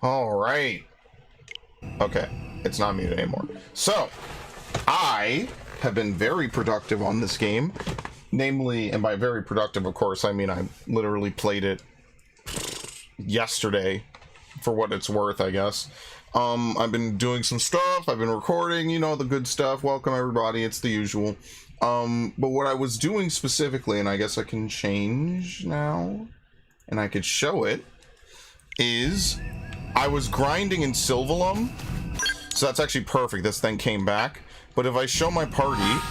All right. Okay, it's not muted anymore. So, I have been very productive on this game. Namely, and by very productive, of course, I mean I literally played it yesterday, for what it's worth, I guess. I've been doing some stuff, I've been recording, you know, the good stuff. Welcome everybody, it's the usual. But what I was doing specifically, and I guess I can change now, and I could show it, is I was grinding in Sylvalum. So that's actually perfect, this thing came back. But if I show my party,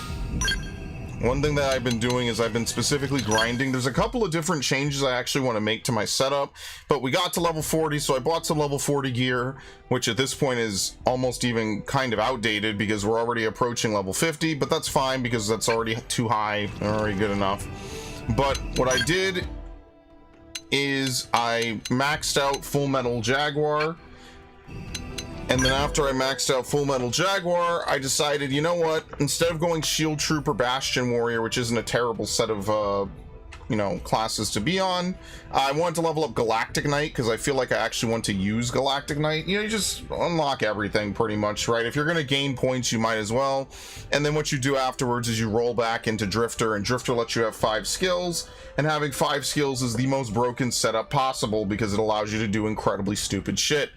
one thing that I've been doing is I've been specifically grinding. There's a couple of different changes I actually want to make to my setup, but we got to level 40, so I bought some level 40 gear, which at this point is almost even kind of outdated because we're already approaching level 50, but that's fine because that's already too high, already good enough. But what I did is I maxed out Full Metal Jaguar, and then after I maxed out Full Metal Jaguar, I decided, you know what, instead of going Shield Trooper Bastion Warrior, which isn't a terrible set of, you know, classes to be on, I wanted to level up Galactic Knight, because I feel like I actually want to use Galactic Knight. You know, you just unlock everything, pretty much, right? If you're going to gain points, you might as well. And then what you do afterwards is you roll back into Drifter, and Drifter lets you have 5 skills, and having 5 skills is the most broken setup possible, because it allows you to do incredibly stupid shit.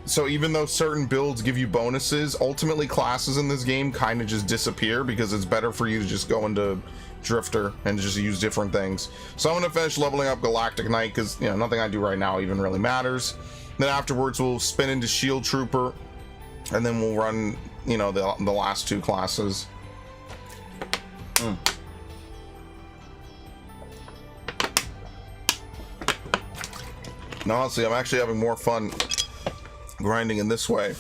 So even though certain builds give you bonuses, ultimately classes in this game kind of just disappear because it's better for you to just go into Drifter and just use different things. So I'm going to finish leveling up Galactic Knight because, you know, nothing I do right now even really matters. Then afterwards we'll spin into Shield Trooper, and then we'll run, you know, the last 2 classes. Now honestly, I'm actually having more fun grinding in this way.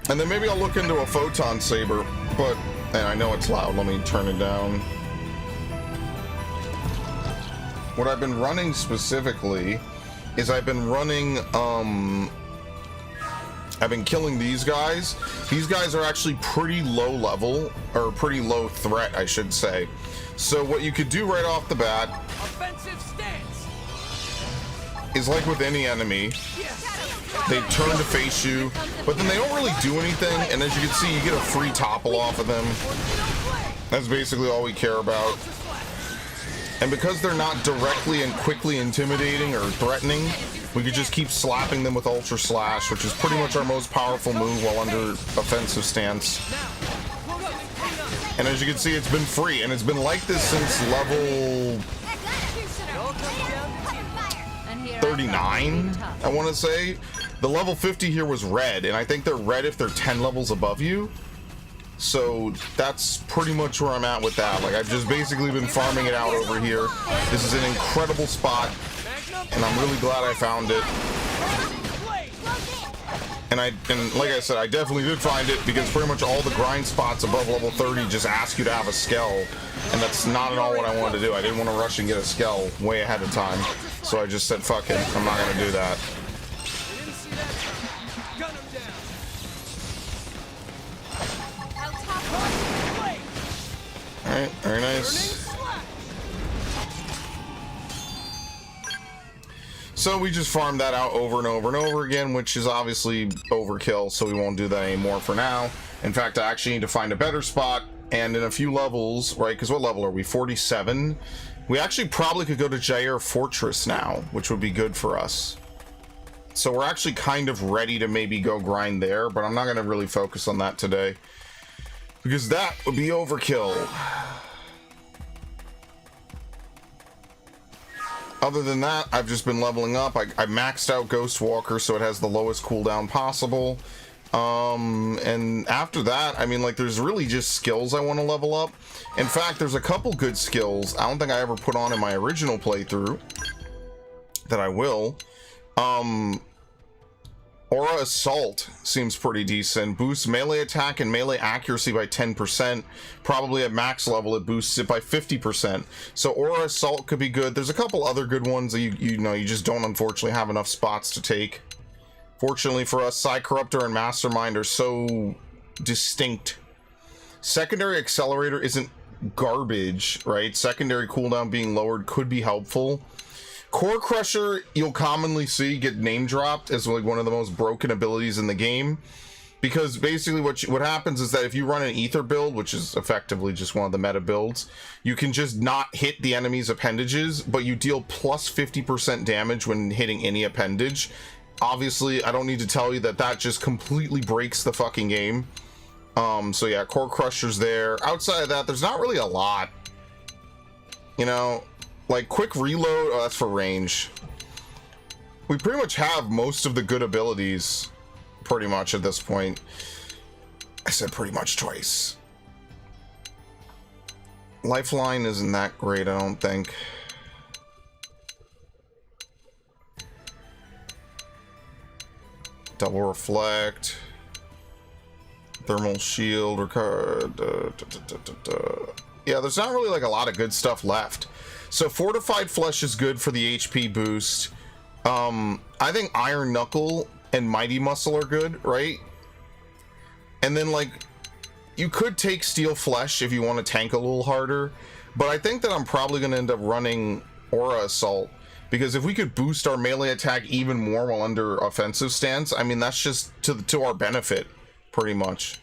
And then maybe I'll look into a Photon Saber, but, and I know it's loud, let me turn it down. What I've been running specifically is I've been running, I've been killing these guys. These guys are actually pretty low level, or pretty low threat, I should say. So what you could do right off the bat is, like with any enemy, they turn to face you, but then they don't really do anything, and as you can see, you get a free topple off of them. That's basically all we care about. And because they're not directly and quickly intimidating or threatening, we could just keep slapping them with Ultra Slash, which is pretty much our most powerful move while under offensive stance. And as you can see, it's been free, and it's been like this since level 39, I want to say. The level 50 here was red, and I think they're red if they're 10 levels above you. So that's pretty much where I'm at with that. Like, I've just basically been farming it out over here. This is an incredible spot, and I'm really glad I found it. And like I said, I definitely did find it because pretty much all the grind spots above level 30 just ask you to have a Skell, and that's not at all what I wanted to do. I didn't want to rush and get a Skell way ahead of time, so I just said, fuck it, I'm not going to do that. Alright, very nice. So we just farmed that out over and over and over again, which is obviously overkill, so we won't do that anymore for now. In fact, I actually need to find a better spot, and in a few levels, right, because what level are we, 47? We actually probably could go to Jair Fortress now, which would be good for us. So we're actually kind of ready to maybe go grind there, but I'm not going to really focus on that today, because that would be overkill. Other than that, I've just been leveling up. I maxed out Ghost Walker, so it has the lowest cooldown possible. And after that, I mean, like, there's really just skills I want to level up. In fact, there's a couple good skills I don't think I ever put on in my original playthrough that I will. Aura Assault seems pretty decent. Boosts melee attack and melee accuracy by 10%. Probably at max level it boosts it by 50%. So Aura Assault could be good. There's a couple other good ones that you know you just don't unfortunately have enough spots to take. Fortunately for us, Psy Corruptor and Mastermind are so distinct. Secondary Accelerator isn't garbage, right? Secondary cooldown being lowered could be helpful. Core Crusher, you'll commonly see get name dropped as like one of the most broken abilities in the game, because basically what happens is that if you run an ether build, which is effectively just one of the meta builds, you can just not hit the enemy's appendages, but you deal plus 50% damage when hitting any appendage. Obviously, I don't need to tell you that that just completely breaks the fucking game. So yeah, Core Crusher's there. Outside of that, there's not really a lot. You know, like quick reload, oh, that's for range. We pretty much have most of the good abilities, pretty much at this point. I said pretty much twice. Lifeline isn't that great, I don't think. Double reflect. Thermal shield, yeah, there's not really like a lot of good stuff left. So fortified flesh is good for the HP boost. I think Iron Knuckle and Mighty Muscle are good, right? And then like you could take Steel Flesh if you want to tank a little harder, but I think that I'm probably going to end up running Aura Assault, because if we could boost our melee attack even more while under offensive stance, I mean that's just to our benefit, pretty much.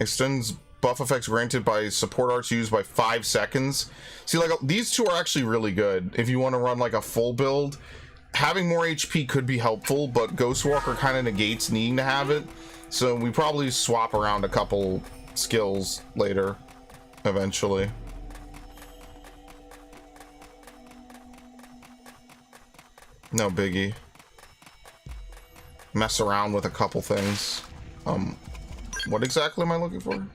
Extends buff effects granted by support arts used by 5 seconds. See, like these two are actually really good if you want to run like a full build. Having more HP could be helpful, but Ghostwalker kind of negates needing to have it, so we probably swap around a couple skills later eventually. No biggie. Mess around with a couple things. What exactly am I looking for?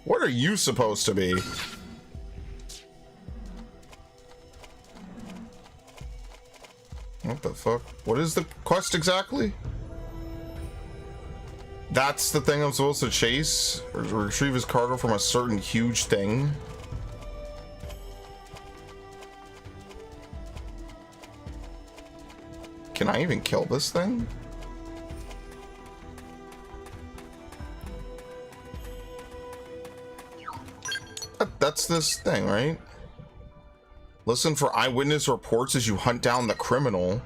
What are you supposed to be? What the fuck? What is the quest exactly? That's the thing I'm supposed to chase? Or retrieve his cargo from a certain huge thing? Can I even kill this thing? That's this thing, right? Listen for eyewitness reports as you hunt down the criminal.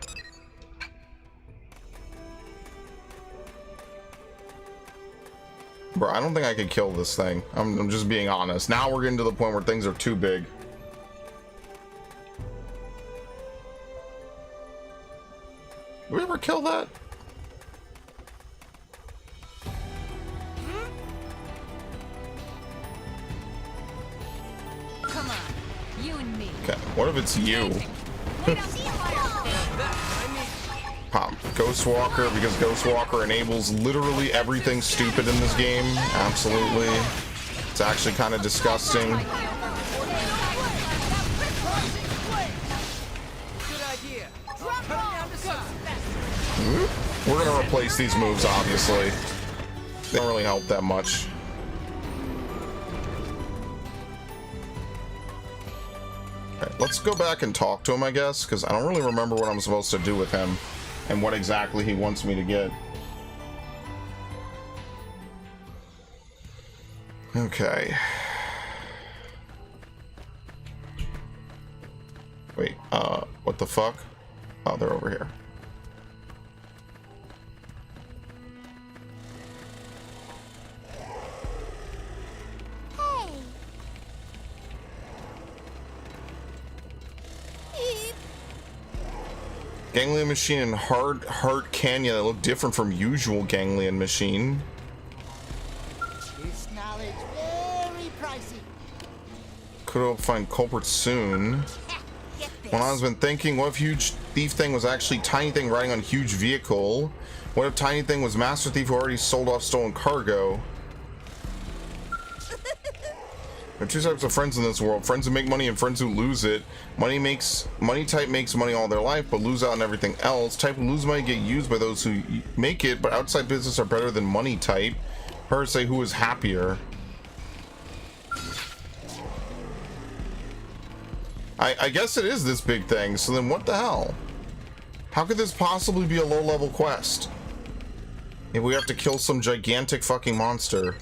Bro, I don't think I could kill this thing. I'm just being honest. Now we're getting to the point where things are too big. Did we ever kill that? Come on, you and me. Okay, what if it's you? Pop Ghostwalker, because Ghostwalker enables literally everything stupid in this game. Absolutely. It's actually kind of disgusting. We're gonna replace these moves, obviously. They don't really help that much. Okay, let's go back and talk to him, I guess, because I don't really remember what I'm supposed to do with him and what exactly he wants me to get. Okay. Wait, what the fuck? Oh, they're over here. Ganglion machine and hard heart canyon that look different from usual ganglion machine. This knowledge very pricey. Could find culprit soon. When I've been thinking, what if huge thief thing was actually Tiny Thing riding on huge vehicle? What if Tiny Thing was Master Thief who already sold off stolen cargo? There are two types of friends in this world: friends who make money and friends who lose it. Money type makes money all their life but lose out on everything else. Type who lose money get used by those who make it, but outside business are better than money type. Her say who is happier. I guess it is this big thing, so then what the hell? How could this possibly be a low-level quest? If we have to kill some gigantic fucking monster.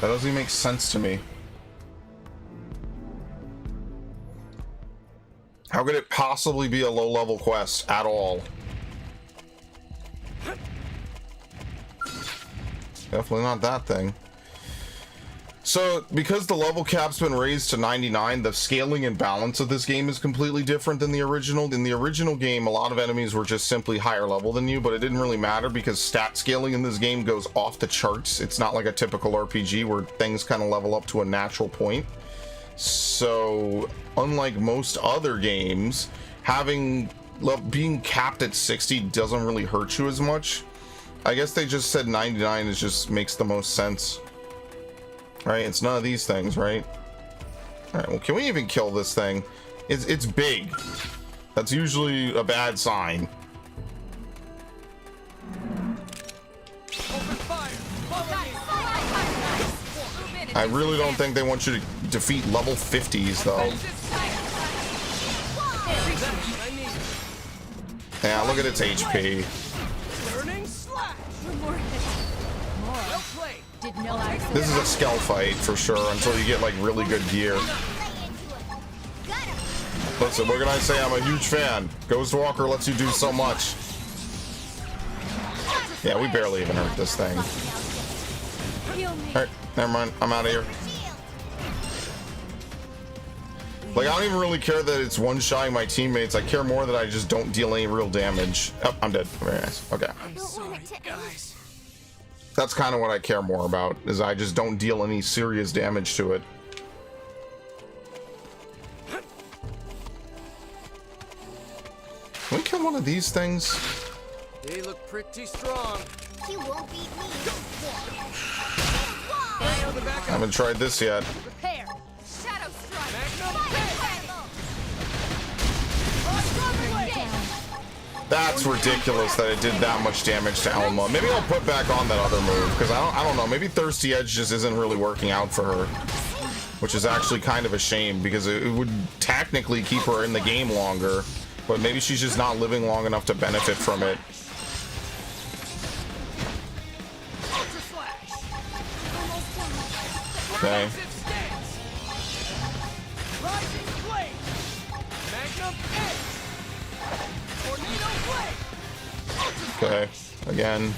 That doesn't even make sense to me. How could it possibly be a low-level quest at all? Definitely not that thing. So, because the level cap's been raised to 99, the scaling and balance of this game is completely different than the original. In the original game, a lot of enemies were just simply higher level than you, but it didn't really matter because stat scaling in this game goes off the charts. It's not like a typical RPG where things kind of level up to a natural point. So, unlike most other games, being capped at 60 doesn't really hurt you as much. I guess they just said 99 is just makes the most sense. Right, it's none of these things, right? All right, well, can we even kill this thing? It's big. That's usually a bad sign. I really don't think they want you to defeat level 50s, though. Yeah, look at its HP. This is a skill fight for sure until you get like really good gear. Listen, what can I say? I'm a huge fan. Ghost Walker lets you do so much. Yeah, we barely even hurt this thing. Alright, never mind. I'm out of here. Like, I don't even really care that it's one-shotting my teammates. I care more that I just don't deal any real damage. Oh, I'm dead. Very nice. Okay. I'm sorry, guys. That's kind of what I care more about, is I just don't deal any serious damage to it. Can we kill one of these things? They look pretty strong. You won't beat me. I haven't tried this yet. Prepare. Shadow strike. That's ridiculous that it did that much damage to Elma. Maybe I'll put back on that other move, because I don't know. Maybe Thirsty Edge just isn't really working out for her, which is actually kind of a shame, because it would technically keep her in the game longer, but maybe she's just not living long enough to benefit from it. Okay. Okay, again.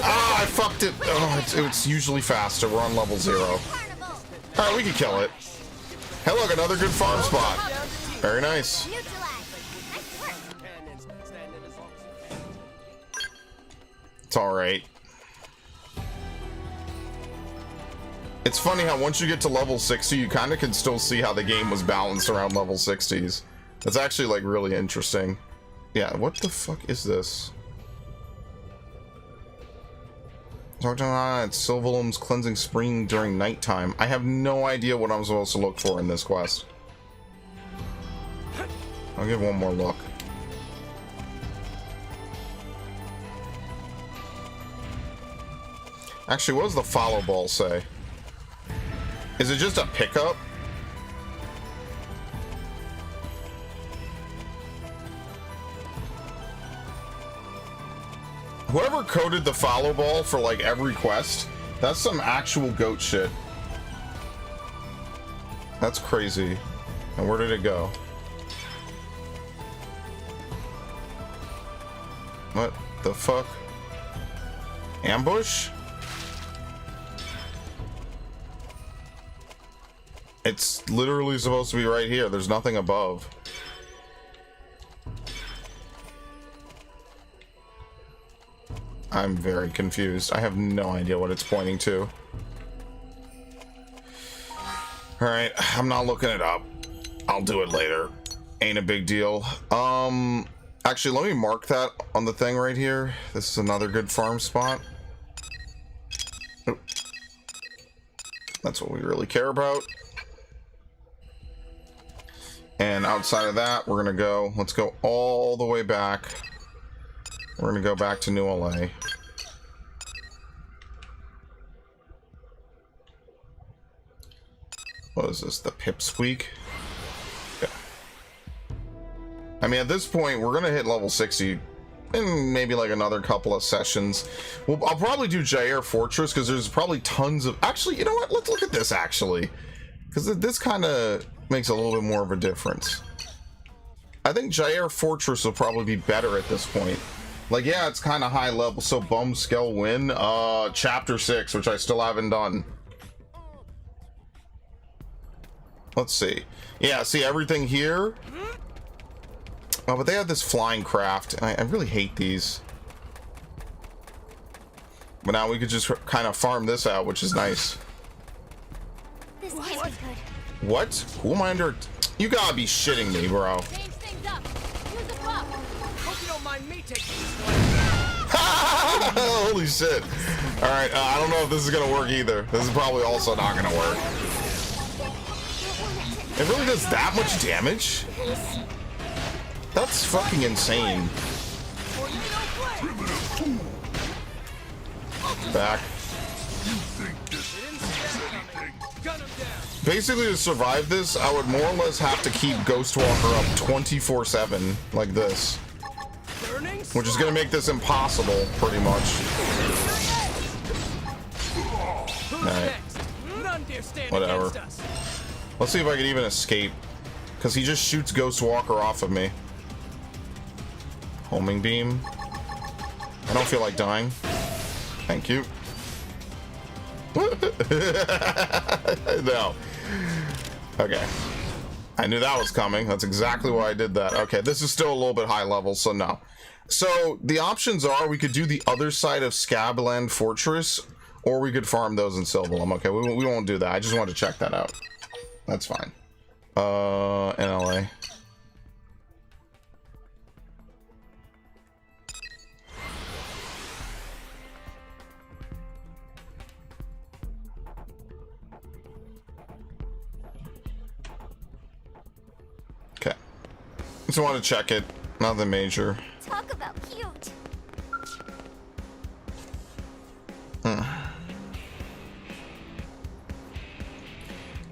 Ah, I fucked it. Oh, it's usually faster. We're on level 0. Alright, we can kill it. Hey, look, another good farm spot. Very nice. It's alright. It's funny how once you get to level 60, you kind of can still see how the game was balanced around level 60s. That's actually, like, really interesting. Yeah, what the fuck is this? Talk to at Sylvalum's cleansing spring during nighttime. I have no idea what I'm supposed to look for in this quest. I'll give one more look. Actually, what does the follow ball say? Is it just a pickup? Whoever coded the follow ball for like every quest, that's some actual goat shit. That's crazy. And where did it go? What the fuck? Ambush? It's literally supposed to be right here. There's nothing above. I'm very confused. I have no idea what it's pointing to. Alright, I'm not looking it up. I'll do it later. Ain't a big deal. Actually, let me mark that on the thing right here. This is another good farm spot. Oop. That's what we really care about. And outside of that, we're gonna go, let's go all the way back. We're gonna go back to New LA. What is this, the Pipsqueak? Yeah. I mean, at this point, we're gonna hit level 60 in maybe like another couple of sessions. Well, I'll probably do Jair Fortress, because there's probably tons of... Actually, you know what? Let's look at this, actually. Because this kind of makes a little bit more of a difference. I think Jair Fortress will probably be better at this point. Like, yeah, it's kind of high level. So Bum Skell win. Chapter 6, which I still haven't done. Let's see. Yeah, see everything here. Oh, but they have this flying craft, and I really hate these. But now we could just kind of farm this out, which is nice. This can't be good. What? Who am I under? You gotta be shitting me, bro. Change things up. Use a buff. Hope you don't mind me taking this one. Holy shit. Alright, I don't know if this is gonna work either. This is probably also not gonna work. It really does that much damage? That's fucking insane. Back. Basically, to survive this, I would more or less have to keep Ghostwalker up 24/7 like this, which is going to make this impossible, pretty much. Alright. Whatever. Let's see if I can even escape, because he just shoots Ghostwalker off of me. Homing beam. I don't feel like dying. Thank you. No. Okay. I knew that was coming. That's exactly why I did that. Okay, this is still a little bit high level, so no. So the options are we could do the other side of Scabland Fortress, or we could farm those in Sylvalum. Okay, we won't do that. I just wanted to check that out. That's fine. NLA. Okay. Just want to check it. Nothing major. Talk about cute.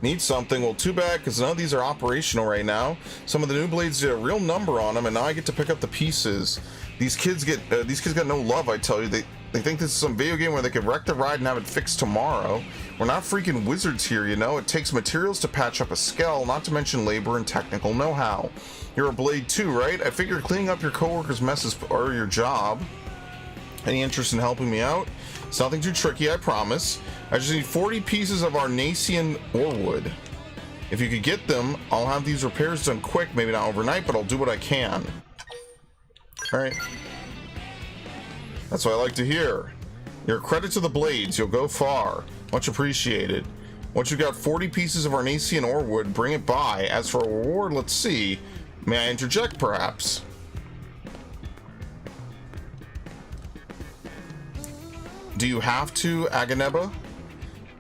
Need something. Well, too bad, because none of these are operational right now. Some of the new blades did a real number on them, and now I get to pick up the pieces. These kids got no love, I tell you. They think this is some video game where they could wreck the ride and have it fixed tomorrow. We're not freaking wizards here, you know. It takes materials to patch up a skell, not to mention labor and technical know-how. You're a blade too, right? I figure cleaning up your coworkers' messes are your job. Any interest in helping me out? It's nothing too tricky, I promise. I just need 40 pieces of Arnacian ore wood. If you could get them, I'll have these repairs done quick, maybe not overnight, but I'll do what I can. Alright. That's what I like to hear. You're a credit to the blades, you'll go far. Much appreciated. Once you've got 40 pieces of Arnacian ore wood, bring it by. As for a reward, let's see. May I interject, perhaps? Do you have to, Aganeba?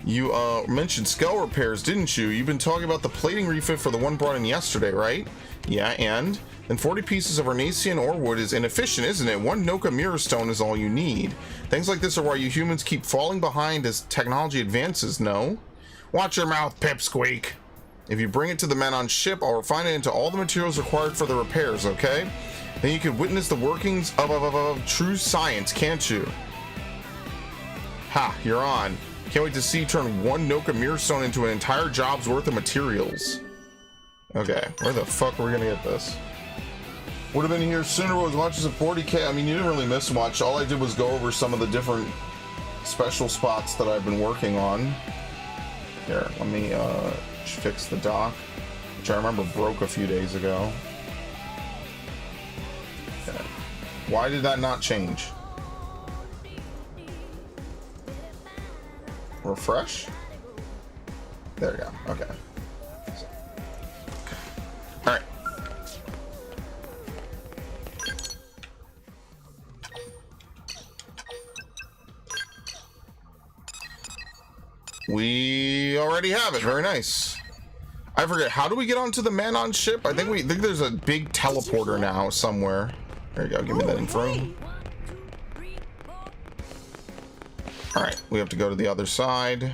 You mentioned skell repairs, didn't you? You've been talking about the plating refit for the one brought in yesterday, right? Yeah, and? Then 40 pieces of Arnacian ore wood is inefficient, isn't it? One Noka mirror stone is all you need. Things like this are why you humans keep falling behind as technology advances, no? Watch your mouth, Pipsqueak. If you bring it to the men on ship, I'll refine it into all the materials required for the repairs, okay? Then you can witness the workings of true science, can't you? Ha, you're on. Can't wait to see you turn one Noka mirror stone into an entire job's worth of materials. Okay, where the fuck are we gonna get this? Would have been here sooner with as much as a 40k. I mean, you didn't really miss much. All I did was go over some of the different special spots that I've been working on. Here, let me fix the dock, which I remember broke a few days ago. Okay. Why did that not change? Refresh? There we go. Okay. All right. We already have it. Very nice. I forget. How do we get onto the man on ship? I think there's a big teleporter now somewhere. There you go. Give me that info. Alright, we have to go to the other side.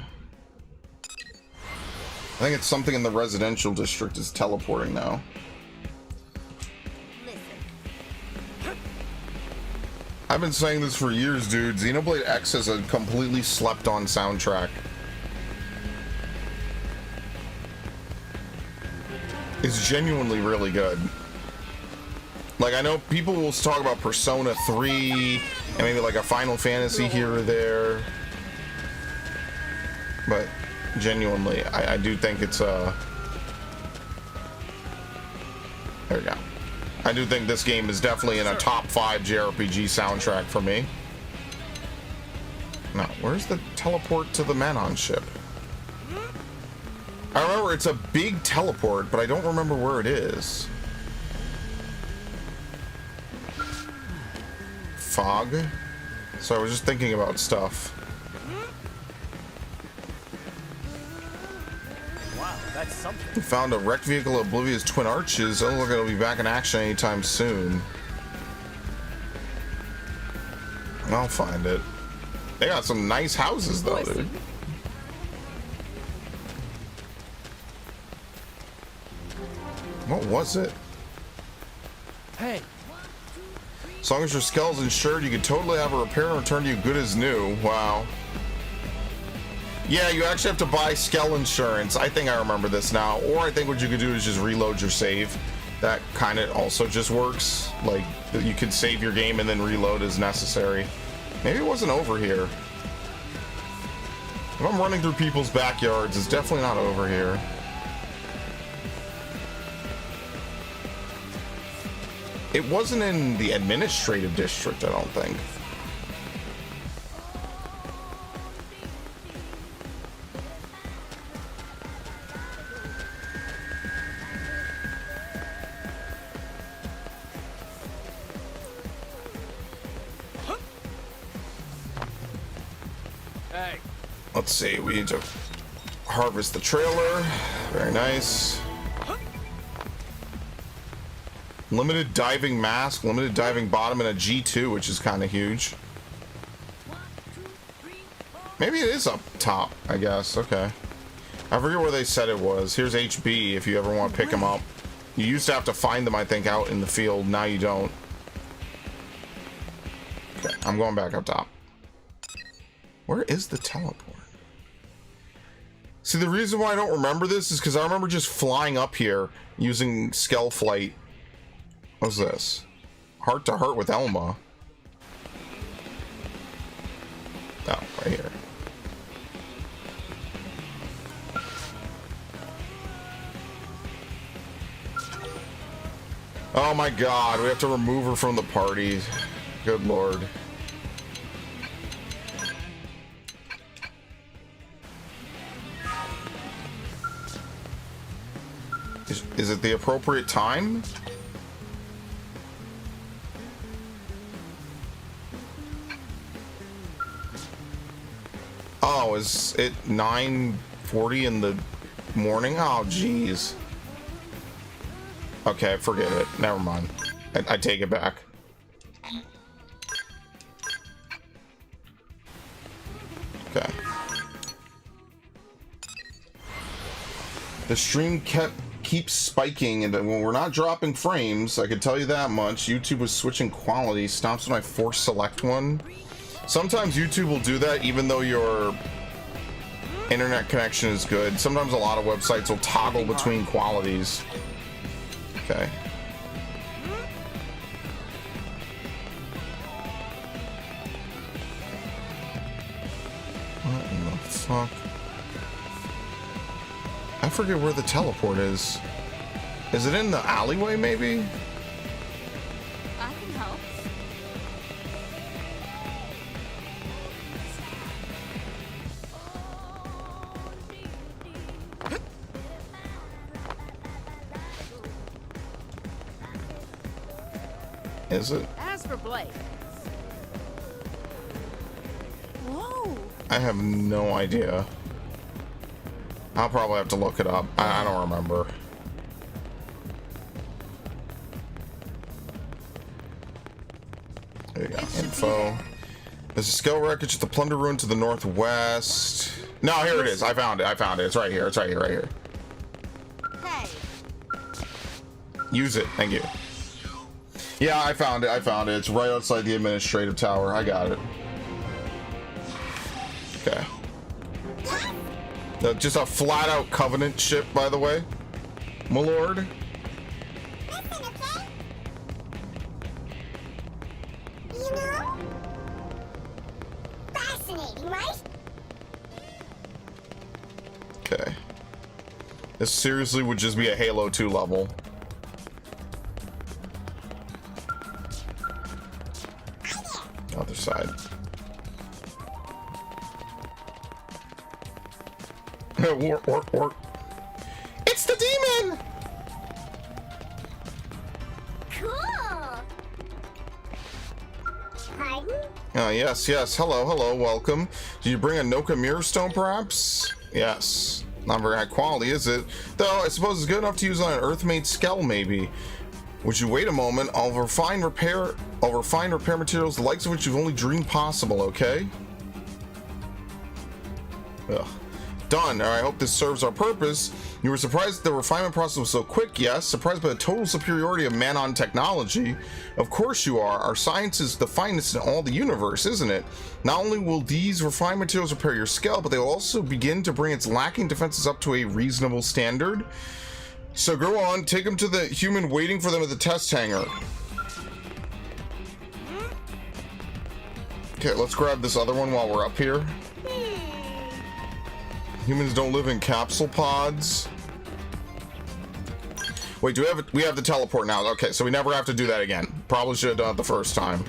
I think it's something in the residential district is teleporting now. I've been saying this for years, dude. Xenoblade X has a completely slept-on soundtrack. is genuinely really good. Like, I know people will talk about Persona 3 and maybe like a Final Fantasy here or there, but genuinely, I do think it's there we go. I do think this game is definitely in a top 5 JRPG soundtrack for me. Now, where's the teleport to the Manon ship? I remember it's a big teleport, but I don't remember where it is. Fog? So I was just thinking about stuff. Wow, that's something. We found a wrecked vehicle of Oblivia's twin arches. Oh, look, it'll be back in action anytime soon. I'll find it. They got some nice houses, though, dude. What was it? Hey. As long as your skull's insured, you can totally have a repair and return to you good as new. Wow. Yeah, you actually have to buy skull insurance. I think I remember this now. Or I think what you could do is just reload your save. That kind of also just works. Like, you could save your game and then reload as necessary. Maybe it wasn't over here. If I'm running through people's backyards, it's definitely not over here. It wasn't in the administrative district, I don't think. Hey. Let's see, we need to harvest the trailer. Very nice. Limited diving mask, limited diving bottom, and a G2, which is kind of huge. Maybe it is up top, I guess. Okay. I forget where they said it was. Here's HB if you ever want to pick them up. You used to have to find them, I think, out in the field. Now you don't. Okay, I'm going back up top. Where is the teleport? See, the reason why I don't remember this is because I remember just flying up here using Skell Flight. What's this? Heart to heart with Elma. Oh, right here. Oh my god, we have to remove her from the party. Good lord. Is it the appropriate time? Oh, is it 9:40 in the morning? Oh, jeez. Okay, forget it. Never mind. I take it back. Okay. The stream keeps spiking, and when we're not dropping frames, I can tell you that much. YouTube was switching quality. Stops when I force select one. Sometimes YouTube will do that even though your internet connection is good. Sometimes a lot of websites will toggle between qualities. Okay. What in the fuck? I forget where the teleport is. Is it in the alleyway, maybe? I can help. Is it? As for Blake. Whoa. I have no idea. I'll probably have to look it up. I don't remember. There you go. Info. There's a scale wreckage at the plunder ruin to the northwest. No, here it is. I found it. I found it. It's right here. It's right here. Right here. Hey. Use it. Thank you. Yeah, I found it. I found it. It's right outside the administrative tower. I got it. Okay. Just a flat-out Covenant ship, by the way. my lord. Listen, okay? You know? Fascinating, right? Okay. This seriously would just be a Halo 2 level. Other side. Work. It's the demon! Cool. Pardon? Yes. Hello, welcome. Do you bring a Noka Mirror Stone, perhaps? Yes. Not very high quality, is it? Though, I suppose it's good enough to use on an Earth-made skull, maybe. Would you wait a moment? I'll refine repair materials, the likes of which you've only dreamed possible, okay? Ugh. Done. I hope this serves our purpose. You were surprised the refinement process was so quick, yes? Surprised by the total superiority of Manon technology? Of course you are. Our science is the finest in all the universe, isn't it? Not only will these refined materials repair your skull, but they will also begin to bring its lacking defenses up to a reasonable standard. So go on, take them to the human waiting for them at the test hangar. Okay, let's grab this other one while we're up here. Humans don't live in capsule pods. Wait, we have the teleport now. Okay, so we never have to do that again. Probably should have done it the first time.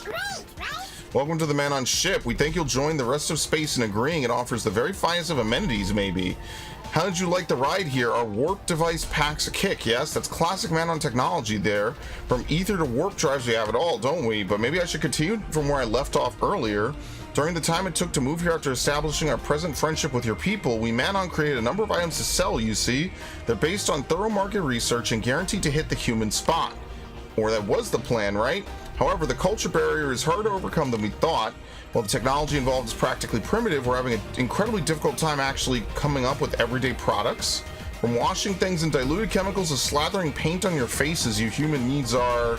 Great, right? Welcome to the Manon ship. We think you'll join the rest of space in agreeing it offers the very finest of amenities, maybe. How did you like the ride here? Our warp device packs a kick, yes? That's classic Manon technology there. From ether to warp drives, we have it all, don't we? But maybe I should continue from where I left off earlier. During the time it took to move here after establishing our present friendship with your people, we Manon created a number of items to sell, you see. They're based on thorough market research and guaranteed to hit the human spot. Or that was the plan, right? However, the culture barrier is harder to overcome than we thought. While the technology involved is practically primitive, we're having an incredibly difficult time actually coming up with everyday products. From washing things in diluted chemicals to slathering paint on your faces, your human needs are,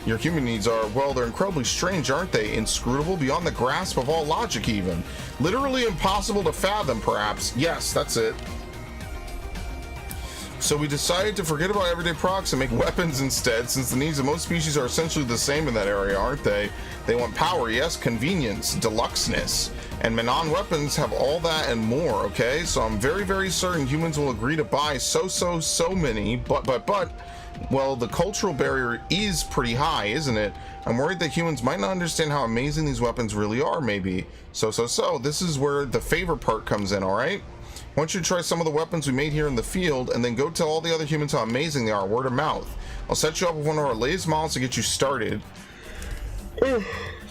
well, they're incredibly strange, aren't they? Inscrutable, beyond the grasp of all logic even. Literally impossible to fathom, perhaps. Yes, that's it. So we decided to forget about everyday products and make weapons instead, since the needs of most species are essentially the same in that area, aren't they? They want power, yes, convenience, deluxeness, and Manon weapons have all that and more, okay? So I'm very, very certain humans will agree to buy so many, but, well, the cultural barrier is pretty high, isn't it? I'm worried that humans might not understand how amazing these weapons really are, maybe. So, this is where the favor part comes in, alright? I want you to try some of the weapons we made here in the field, and then go tell all the other humans how amazing they are, word of mouth. I'll set you up with one of our latest models to get you started.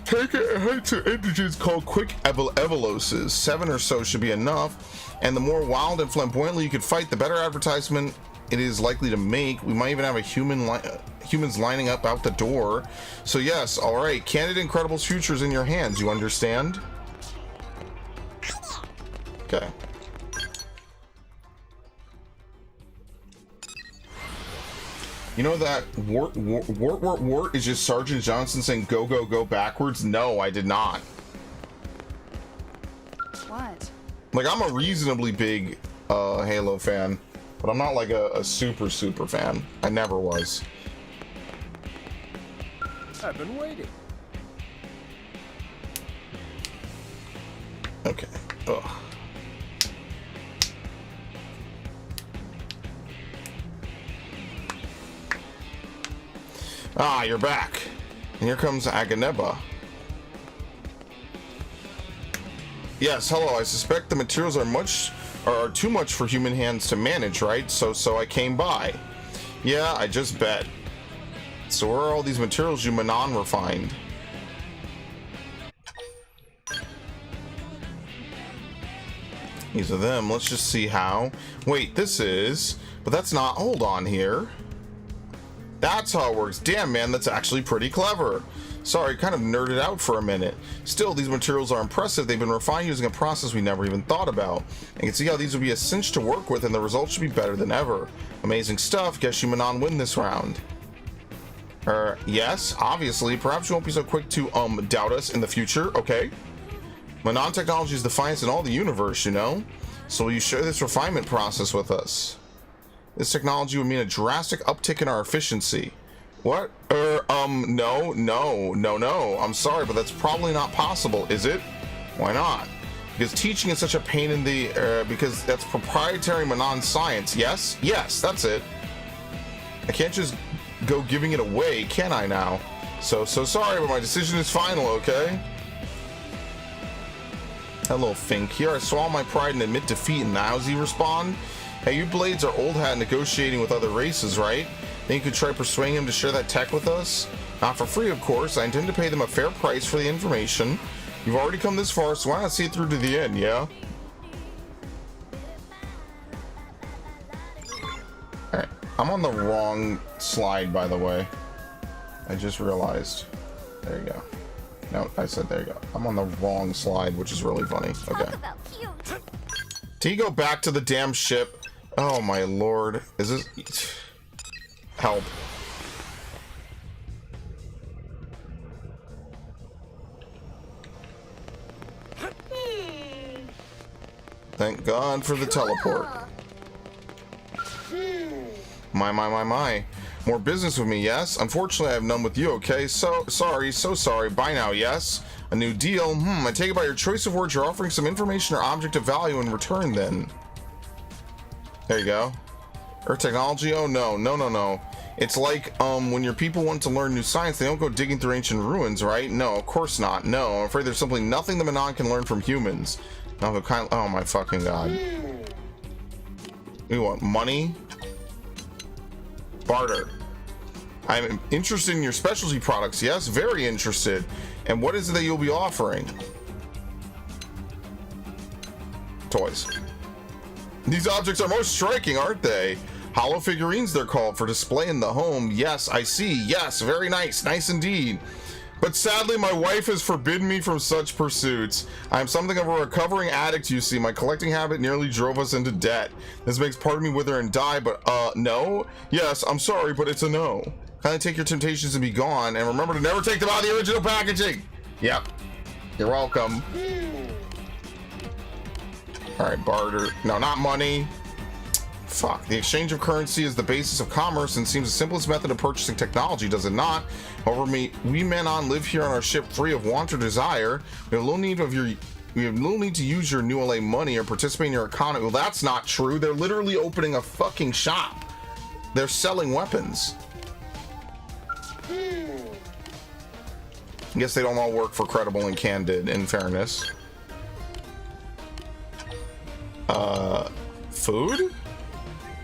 Take it and head to indigens called Quick Evoloses. 7 or so should be enough, and the more wild and flamboyantly you can fight, the better advertisement it is likely to make. We might even have a humans lining up out the door. So yes, alright, Candid Incredibles' future is in your hands, you understand? Okay. You know that wart is just Sergeant Johnson saying go backwards? No, I did not. What? Like, I'm a reasonably big Halo fan, but I'm not like a super fan. I never was. I've been waiting. Okay. Ugh. Ah, you're back. And here comes Aganeba. Yes, hello. I suspect the materials are too much for human hands to manage, right? So I came by. Yeah, I just bet. So where are all these materials you Manon refined? These are them. Let's just see how. Wait, this is... But that's not... Hold on here. That's how it works. Damn, man, that's actually pretty clever. Sorry, kind of nerded out for a minute. Still, these materials are impressive. They've been refined using a process we never even thought about. I can see how these would be a cinch to work with, and the results should be better than ever. Amazing stuff. Guess you Manon win this round. Yes, obviously. Perhaps you won't be so quick to, doubt us in the future, okay? Manon technology is the finest in all the universe, you know? So will you share this refinement process with us? This technology would mean a drastic uptick in our efficiency. What? No. I'm sorry, but that's probably not possible, is it? Why not? Because teaching is such a pain in the... because that's proprietary Manon science. Yes? Yes, that's it. I can't just go giving it away, can I now? So sorry, but my decision is final, okay? Hello, Fink. Here, I swallow my pride and admit defeat, and now does he respond? Hey, you Blades are old hat negotiating with other races, right? Then you could try persuading him to share that tech with us? Not for free, of course. I intend to pay them a fair price for the information. You've already come this far, so why not see it through to the end, yeah? Alright, I'm on the wrong slide, by the way. I just realized. There you go. No, I said there you go. I'm on the wrong slide, which is really funny. Okay. Talk about cute. Do you go back to the damn ship? Oh my lord. Is this... Help. Thank God for the teleport. My. More business with me, yes? Unfortunately, I have none with you, okay? So sorry. Bye now, yes? A new deal? I take it by your choice of words, you're offering some information or object of value in return, then. There you go. Earth technology? Oh, no. It's like, when your people want to learn new science, they don't go digging through ancient ruins, right? No, of course not. No, I'm afraid there's simply nothing the Manon can learn from humans. Oh my fucking God. We want money? Barter. I'm interested in your specialty products. Yes, very interested. And what is it that you'll be offering? Toys. These objects are most striking, aren't they? Hollow figurines, they're called, for display in the home. Yes, I see. Yes, very nice. Nice indeed. But sadly, my wife has forbidden me from such pursuits. I am something of a recovering addict, you see. My collecting habit nearly drove us into debt. This makes part of me wither and die, but, no? Yes, I'm sorry, but it's a no. Kindly take your temptations and be gone, and remember to never take them out of the original packaging. Yep. You're welcome. Alright, barter. No, not money. Fuck. The exchange of currency is the basis of commerce and seems the simplest method of purchasing technology, does it not? However, we men live here on our ship free of want or desire. We have little need to use your new LA money or participate in your economy. Well, that's not true. They're literally opening a fucking shop. They're selling weapons. I guess they don't all work for Credible and Candid, in fairness. Food?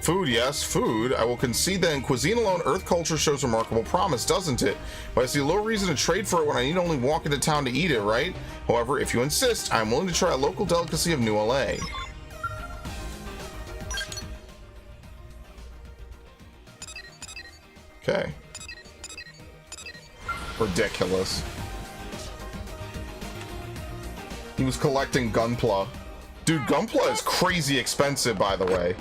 Food, yes, food. I will concede that in cuisine alone, Earth culture shows remarkable promise, doesn't it? But I see low reason to trade for it when I need only walk into town to eat it, right? However, if you insist, I'm willing to try a local delicacy of New LA. Okay. Ridiculous. He was collecting Gunpla. Dude, Gunpla is crazy expensive, by the way.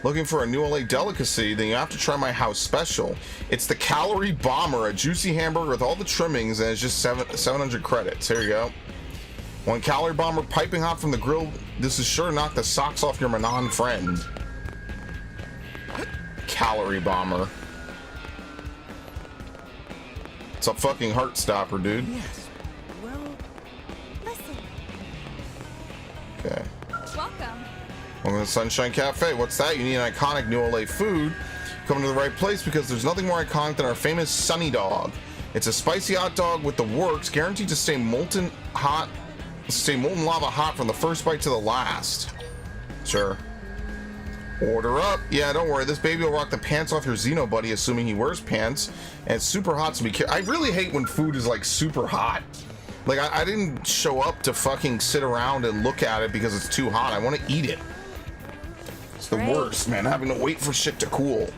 Looking for a New LA delicacy, then you have to try my house special. It's the Calorie Bomber, a juicy hamburger with all the trimmings, and it's just 700 credits. Here you go. One Calorie Bomber piping hot from the grill. This is sure to knock the socks off your Manon friend. Calorie Bomber. It's a fucking heart stopper, dude. Yes. Well, Listen. Okay. Welcome. Welcome to the Sunshine Cafe. What's that? You need an iconic New LA food. Coming to the right place because there's nothing more iconic than our famous Sunny Dog. It's a spicy hot dog with the works, guaranteed to stay molten lava hot from the first bite to the last. Sure. Order up. Yeah, don't worry. This baby will rock the pants off your Xeno buddy, assuming he wears pants. And it's super hot, so be careful. I really hate when food is like super hot. Like I didn't show up to fucking sit around and look at it because it's too hot. I want to eat it. It's the worst, man, having to wait for shit to cool.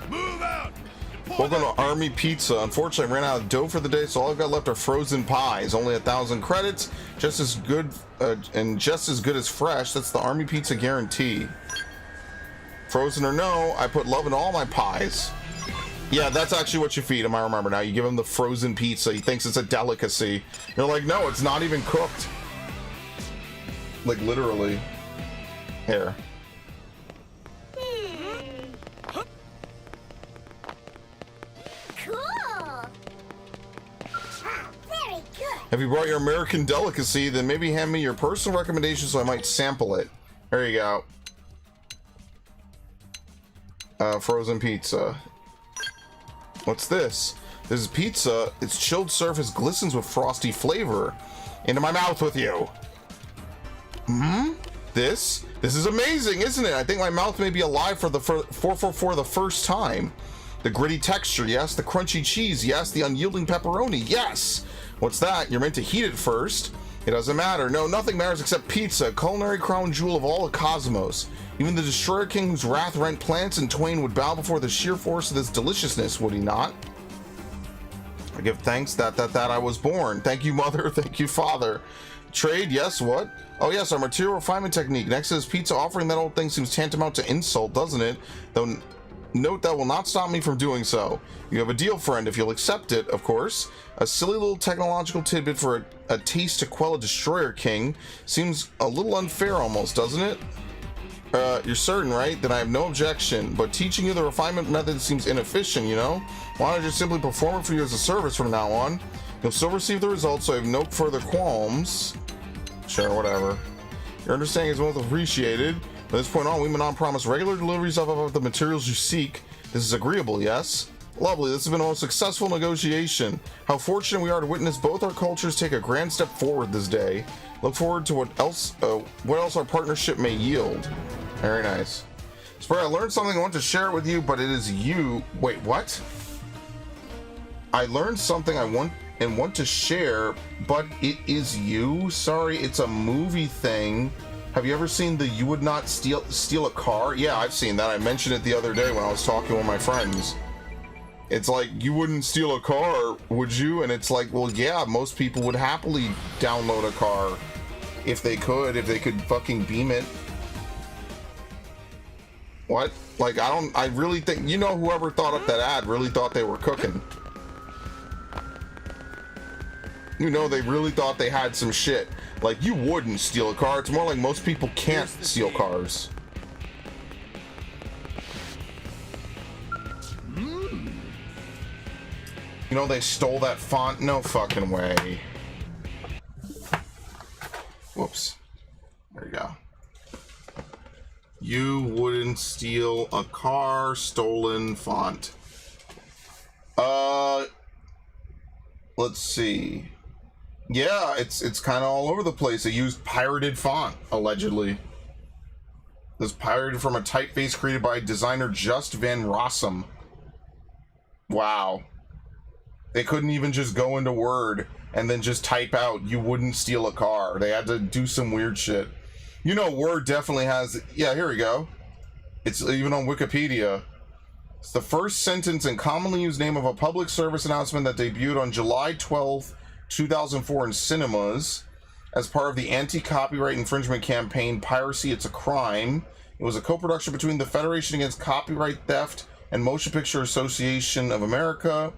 Move out! Welcome to Army Pizza. Unfortunately, I ran out of dough for the day, so all I've got left are frozen pies. Only 1,000 credits, just as good and just as good as fresh. That's the Army Pizza guarantee. Frozen or no, I put love in all my pies. Yeah, that's actually what you feed him. I remember now. You give him the frozen pizza. He thinks it's a delicacy. You're like, no, it's not even cooked. Like, literally. Here. Cool. Ah, very good. If you brought your American delicacy, then maybe hand me your personal recommendation so I might sample it. There you go. Frozen pizza. What's this? This is pizza. Its chilled surface glistens with frosty flavor. Into my mouth with you. This is amazing, isn't it? I think my mouth may be alive for the for the first time. The gritty texture, yes. The crunchy cheese, yes. The unyielding pepperoni, yes. What's that? You're meant to heat it first. It doesn't matter. No, nothing matters except pizza, culinary crown jewel of all the cosmos. Even the Destroyer King whose wrath rent planets in twain would bow before the sheer force of this deliciousness, would he not? I give thanks that I was born. Thank you, mother. Thank you, father. Trade, yes, what? Oh yes, our material refinement technique. Next to this pizza offering, that old thing seems tantamount to insult, doesn't it? Though, note that will not stop me from doing so. You have a deal, friend, if you'll accept it, of course. A silly little technological tidbit for a taste to quell a Destroyer King. Seems a little unfair almost, doesn't it? You're certain, right? Then I have no objection, but teaching you the refinement method seems inefficient, you know? Why don't I just simply perform it for you as a service from now on? You'll still receive the results, so I have no further qualms. Sure, whatever. Your understanding is most appreciated. From this point on, we Manon promise regular deliveries of the materials you seek. This is agreeable, yes? Lovely, this has been a most successful negotiation. How fortunate we are to witness both our cultures take a grand step forward this day. Look forward to what else our partnership may yield. Very nice. Spray, I learned something I want to share it with you, but it is you. Wait, what? I learned something I want to share, but it is you? Sorry, it's a movie thing. Have you ever seen the You Would Not Steal a Car? Yeah, I've seen that. I mentioned it the other day when I was talking with my friends. It's like, you wouldn't steal a car, would you? And it's like, well, yeah, most people would happily download a car if they could fucking beam it. What? Like, I really think, whoever thought up that ad really thought they were cooking. They really thought they had some shit. Like, you wouldn't steal a car. It's more like most people can't steal cars. They stole that font? No fucking way. Whoops. There you go. You wouldn't steal a car, stolen font. Let's see. Yeah, it's kind of all over the place. It used pirated font, allegedly. It was pirated from a typeface created by designer Just Van Rossum. Wow. They couldn't even just go into Word and then just type out, you wouldn't steal a car. They had to do some weird shit. Word definitely has... Yeah, here we go. It's even on Wikipedia. It's the first sentence and commonly used name of a public service announcement that debuted on July 12th, 2004 in cinemas as part of the anti-copyright infringement campaign Piracy It's a Crime. It was a co-production between the Federation Against Copyright Theft and Motion Picture Association of America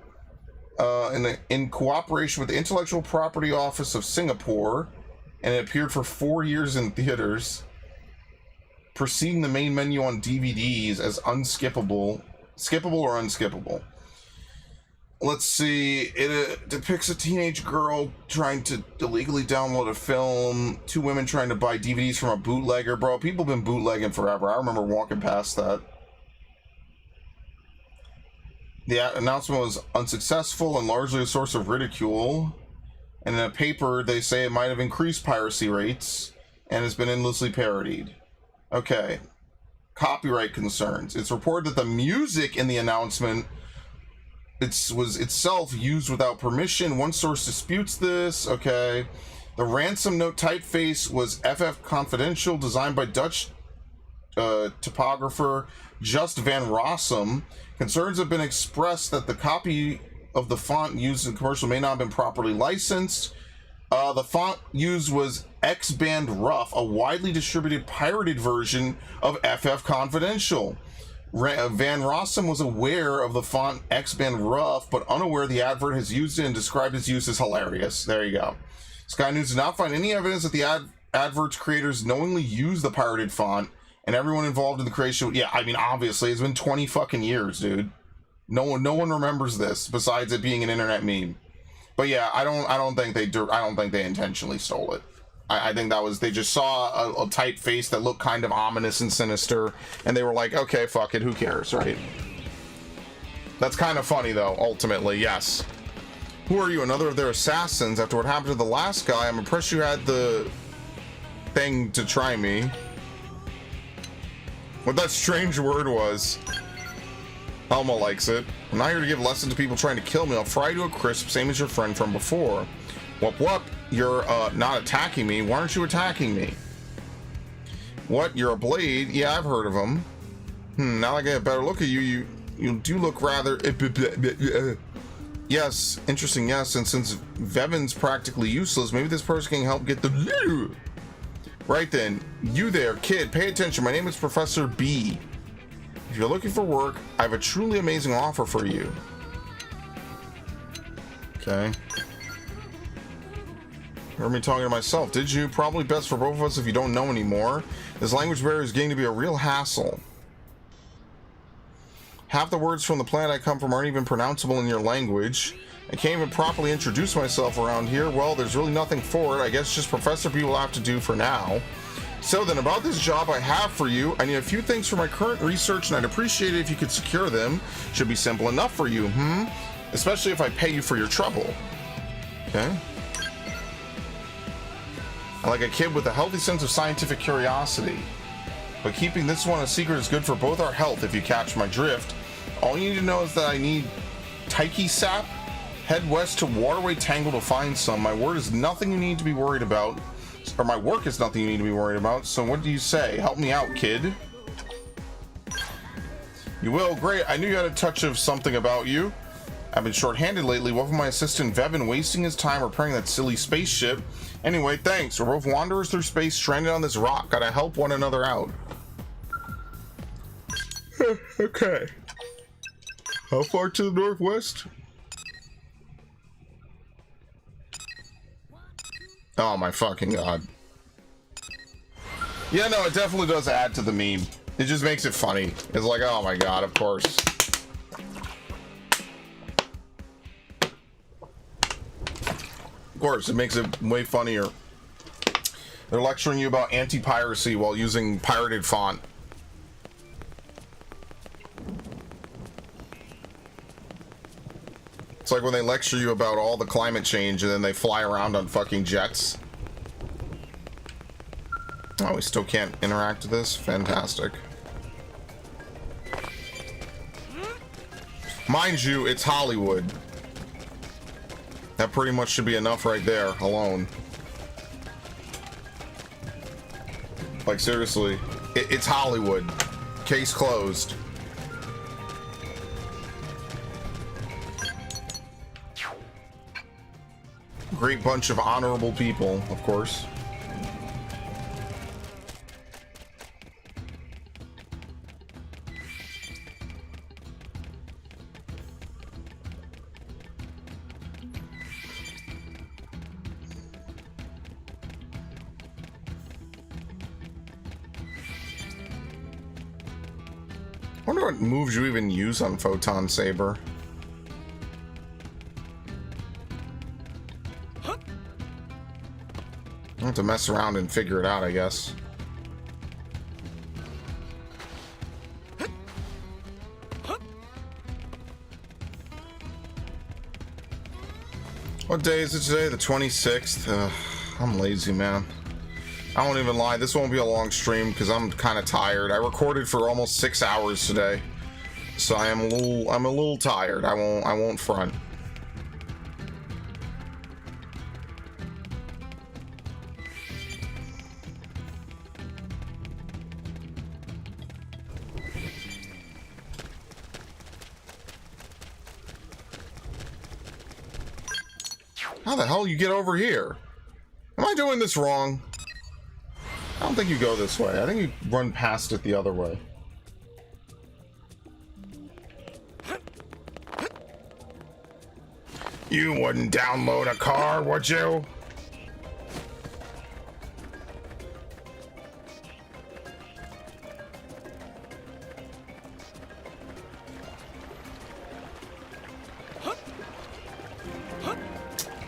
in cooperation with the Intellectual Property Office of Singapore, and it appeared for 4 years in theaters, preceding the main menu on DVDs as skippable or unskippable. Let's see, it depicts a teenage girl trying to illegally download a film, two women trying to buy DVDs from a bootlegger. Bro, people have been bootlegging forever. I remember walking past that. The announcement was unsuccessful and largely a source of ridicule. And in a paper, they say it might have increased piracy rates and has been endlessly parodied. Okay. Copyright concerns. It's reported that the music in the announcement was itself used without permission. One source disputes this. Okay. The ransom note typeface was FF Confidential, designed by Dutch typographer Just Van Rossum. Concerns have been expressed that the copy of the font used in commercial may not have been properly licensed. The font used was X-Band Rough, a widely distributed pirated version of FF Confidential. Van Rossum was aware of the font X-Band rough, but unaware the advert has used it and described its use as hilarious. There you go. Sky News did not find any evidence that the advert's creators knowingly used the pirated font, and everyone involved in the creation. Yeah, I mean, obviously, it's been 20 fucking years, dude. No one remembers this besides it being an internet meme. But yeah, I don't think they intentionally stole it. I think that was, they just saw a typeface that looked kind of ominous and sinister, and they were like, okay, fuck it, who cares, right? That's kind of funny, though, ultimately, yes. Who are you, another of their assassins? After what happened to the last guy, I'm impressed you had the thing to try me. What that strange word was. Elma likes it. I'm not here to give lessons to people trying to kill me. I'll fry you to a crisp, same as your friend from before. Whoop whoop. You're not attacking me. Why aren't you attacking me? What? You're a blade? Yeah, I've heard of them. Now I get a better look at you. You do look rather... Yes, interesting, yes. And since Vevin's practically useless, maybe this person can help get the... Right then. You there, kid. Pay attention. My name is Professor B. If you're looking for work, I have a truly amazing offer for you. Okay. Heard me talking to myself, did you? Probably best for both of us if you don't know anymore. This language barrier is getting to be a real hassle. Half the words from the planet I come from aren't even pronounceable in your language. I can't even properly introduce myself around here. Well, there's really nothing for it. I guess just Professor B will have to do for now. So then, about this job I have for you, I need a few things for my current research, and I'd appreciate it if you could secure them. Should be simple enough for you, Especially if I pay you for your trouble. Okay. I like a kid with a healthy sense of scientific curiosity. But keeping this one a secret is good for both our health, if you catch my drift. All you need to know is that I need Taiki sap. Head west to Waterway Tangle to find some. My word is nothing you need to be worried about. Or my work is nothing you need to be worried about. So what do you say? Help me out, kid. You will? Great. I knew you had a touch of something about you. I've been short-handed lately. What with my assistant Vevin wasting his time repairing that silly spaceship. Anyway, thanks. We're both wanderers through space, stranded on this rock. Gotta help one another out. Okay. How far to the northwest? Oh my fucking god. Yeah, no, it definitely does add to the meme. It just makes it funny. It's like, oh my god, of course. Of course, it makes it way funnier. They're lecturing you about anti-piracy while using pirated font. It's like when they lecture you about all the climate change and then they fly around on fucking jets. Oh, we still can't interact with this? Fantastic. Mind you, it's Hollywood. That pretty much should be enough right there, alone. Like, seriously. It's Hollywood. Case closed. Great bunch of honorable people, of course. I wonder what moves you even use on Photon Saber. I'll have to mess around and figure it out, I guess. What day is it today? The 26th? I'm lazy, man. I won't even lie, this won't be a long stream because I'm kind of tired. I recorded for almost 6 hours today, so I'm a little tired. I won't front. How the hell you get over here? Am I doing this wrong? I don't think you go this way. I think you run past it the other way. You wouldn't download a car, would you?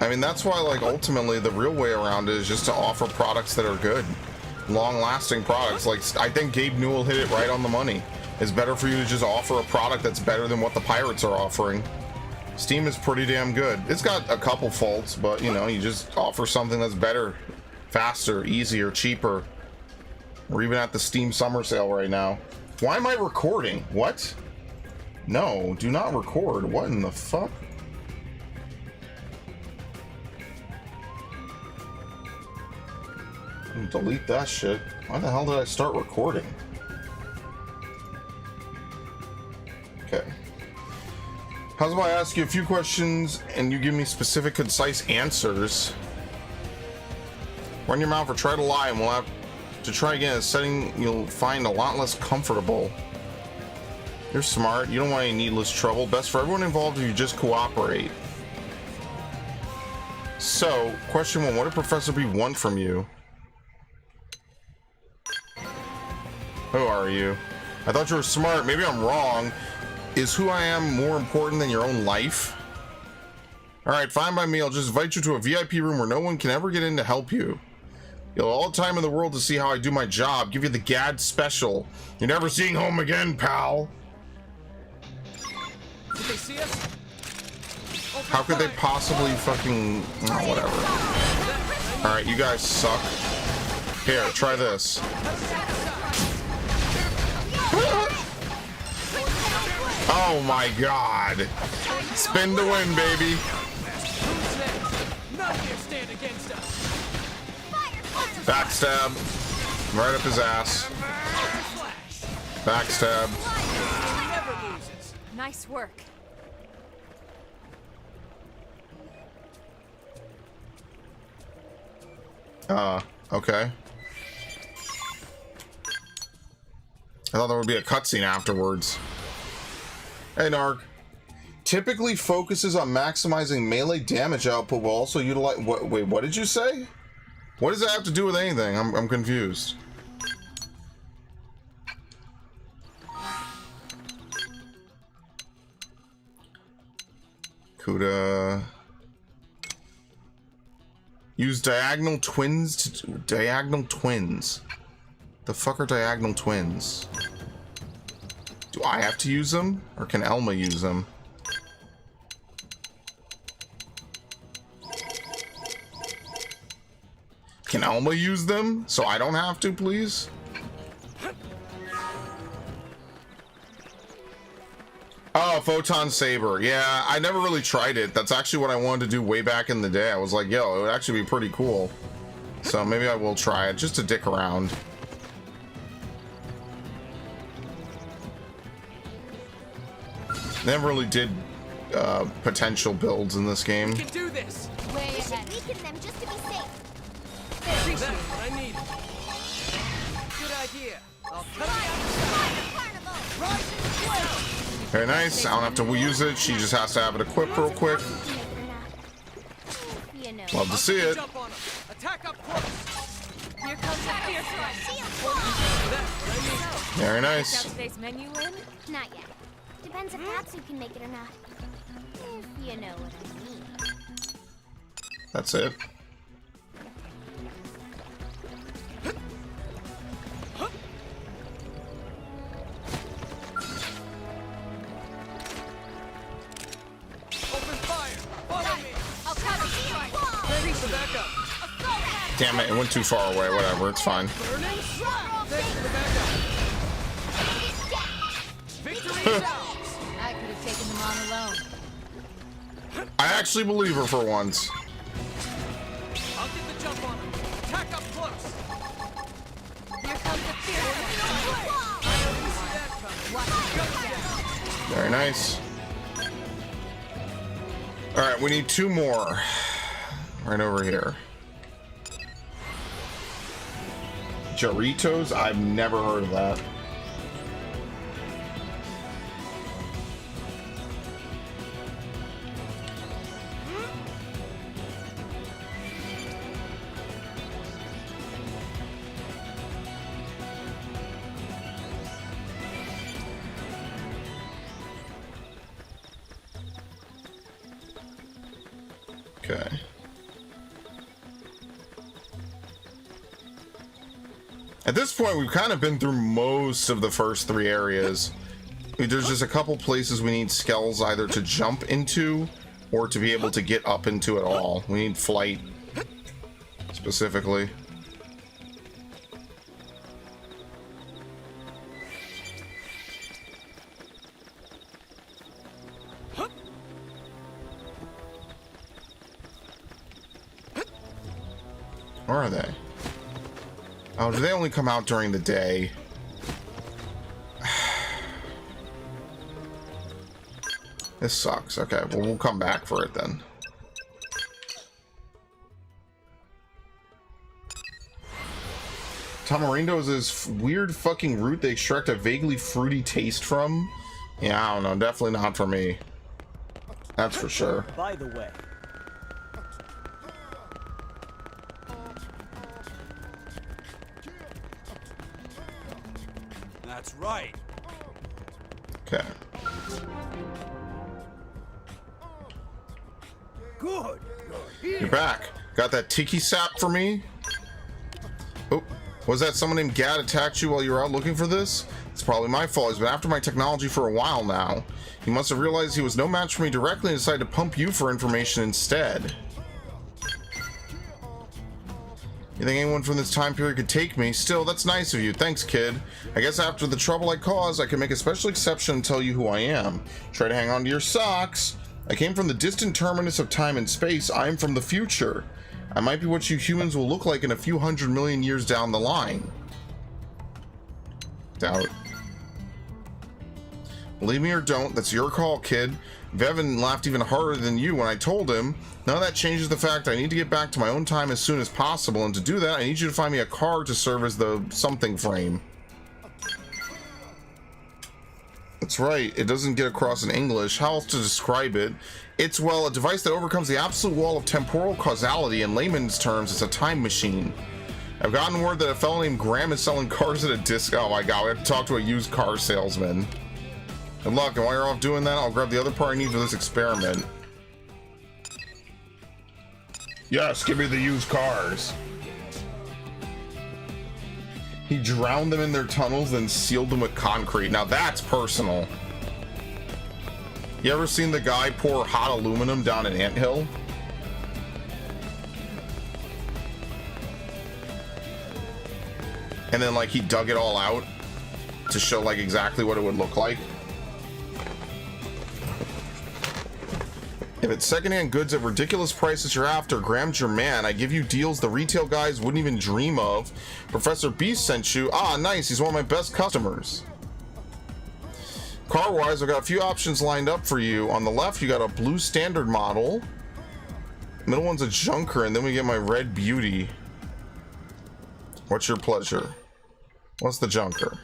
I mean, that's why, like, ultimately the real way around it is just to offer products that are good, long-lasting products. Like, I think Gabe Newell hit it right on the money. It's better for you to just offer a product that's better than what the pirates are offering. Steam is pretty damn good. It's got a couple faults, but, you know, you just offer something that's better, faster, easier, cheaper. We're even at the Steam summer sale right now. Why am I recording? What? No, do not record. What in the fuck? Delete that shit. Why the hell did I start recording? Okay. How's about I ask you a few questions and you give me specific, concise answers? Run your mouth or try to lie and we'll have to try again. A setting you'll find a lot less comfortable. You're smart. You don't want any needless trouble. Best for everyone involved if you just cooperate. So, question 1. What did Professor B want from you? Who are you? I thought you were smart. Maybe I'm wrong. Is who I am more important than your own life? Alright, fine by me. I'll just invite you to a VIP room where no one can ever get in to help you. You'll have all the time in the world to see how I do my job. Give you the GAD special. You're never seeing home again, pal. Did they see us? How could they possibly fucking... Oh, whatever. Alright, you guys suck. Here, try this. Oh my god. Spin to win, baby. Backstab. Right up his ass. Backstab. Nice work. Okay. I thought there would be a cutscene afterwards. Hey, Narg. Typically focuses on maximizing melee damage output while also utilize... Wait, what did you say? What does that have to do with anything? I'm confused. Kuda... Use diagonal twins to... Diagonal twins. The fuck are diagonal twins? Do I have to use them? Or can Elma use them? Can Elma use them? So I don't have to, please? Oh, Photon Saber. Yeah, I never really tried it. That's actually what I wanted to do way back in the day. I was like, yo, it would actually be pretty cool. So maybe I will try it, just to dick around. Never really did potential builds in this game. We can do this. Way ahead. Weaken them just to be safe. That's what I need. Good idea. I'll cut it out. Very nice. I don't have to use it. She just has to have it equipped real quick. You know. Love to see it. Jump on him. Attack up close. Here comes the fierce one. That's what I need. Very Got nice. today's menu in? Not yet. Depends if Katsu can make it or not. If you know what I mean. That's it. Open fire. Follow me. I'll cover strike. Ready for backup. Damn it, it went too far away. Whatever, it's fine. Burning. Thanks for the backup. Victory is ours. I could have taken them on alone. I actually believe her for once. I'll get the jump on him. Attack up close. Here comes the fierce one. I didn't see that coming. Watch it down. Very nice. Alright, we need 2 more. Right over here. Doritos? I've never heard of that. At this point, we've kind of been through most of the first 3 areas. There's just a couple places we need skells either to jump into or to be able to get up into at all. We need flight, specifically. Where are they? Oh, do they only come out during the day? This sucks. Okay, well, we'll come back for it then. Tamarindo is this weird fucking root they extract a vaguely fruity taste from. Yeah, I don't know. Definitely not for me. That's for sure. By the way. That's right. Okay. Good. You're back. Got that tiki sap for me? Oh, was that someone named Gad attacked you while you were out looking for this? It's probably my fault. He's been after my technology for a while now. He must have realized he was no match for me directly and decided to pump you for information instead. You think anyone from this time period could take me? Still, that's nice of you. Thanks, kid. I guess after the trouble I caused, I can make a special exception and tell you who I am. Try to hang on to your socks. I came from the distant terminus of time and space. I am from the future. I might be what you humans will look like in a few 100 million years down the line. Doubt. Believe me or don't, that's your call, kid. Vevin laughed even harder than you when I told him. None of that changes the fact I need to get back to my own time as soon as possible, and to do that, I need you to find me a car to serve as the something frame. That's right, it doesn't get across in English. How else to describe it? It's, well, a device that overcomes the absolute wall of temporal causality. In layman's terms, it's a time machine. I've gotten word that a fellow named Graham is selling cars at a discount. Oh my god, we have to talk to a used car salesman. Good luck, and while you're off doing that, I'll grab the other part I need for this experiment. Yes, give me the used cars. He drowned them in their tunnels, then sealed them with concrete. Now that's personal. You ever seen the guy pour hot aluminum down an anthill? And then, like, he dug it all out to show, like, exactly what it would look like? If it's secondhand goods at ridiculous prices you're after, Graham's your man. I give you deals the retail guys wouldn't even dream of. Professor Beast sent you. Ah, nice. He's one of my best customers. Car-wise, I've got a few options lined up for you. On the left, you got a blue standard model. Middle one's a junker, and then we get my red beauty. What's your pleasure? What's the junker?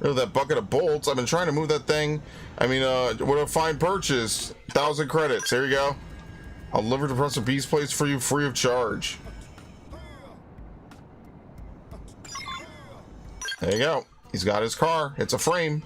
Oh, that bucket of bolts. I've been trying to move that thing. I mean, what a fine purchase. 1,000 credits. There you go. I'll deliver to Professor B's place for you free of charge. There you go. He's got his car. It's a frame.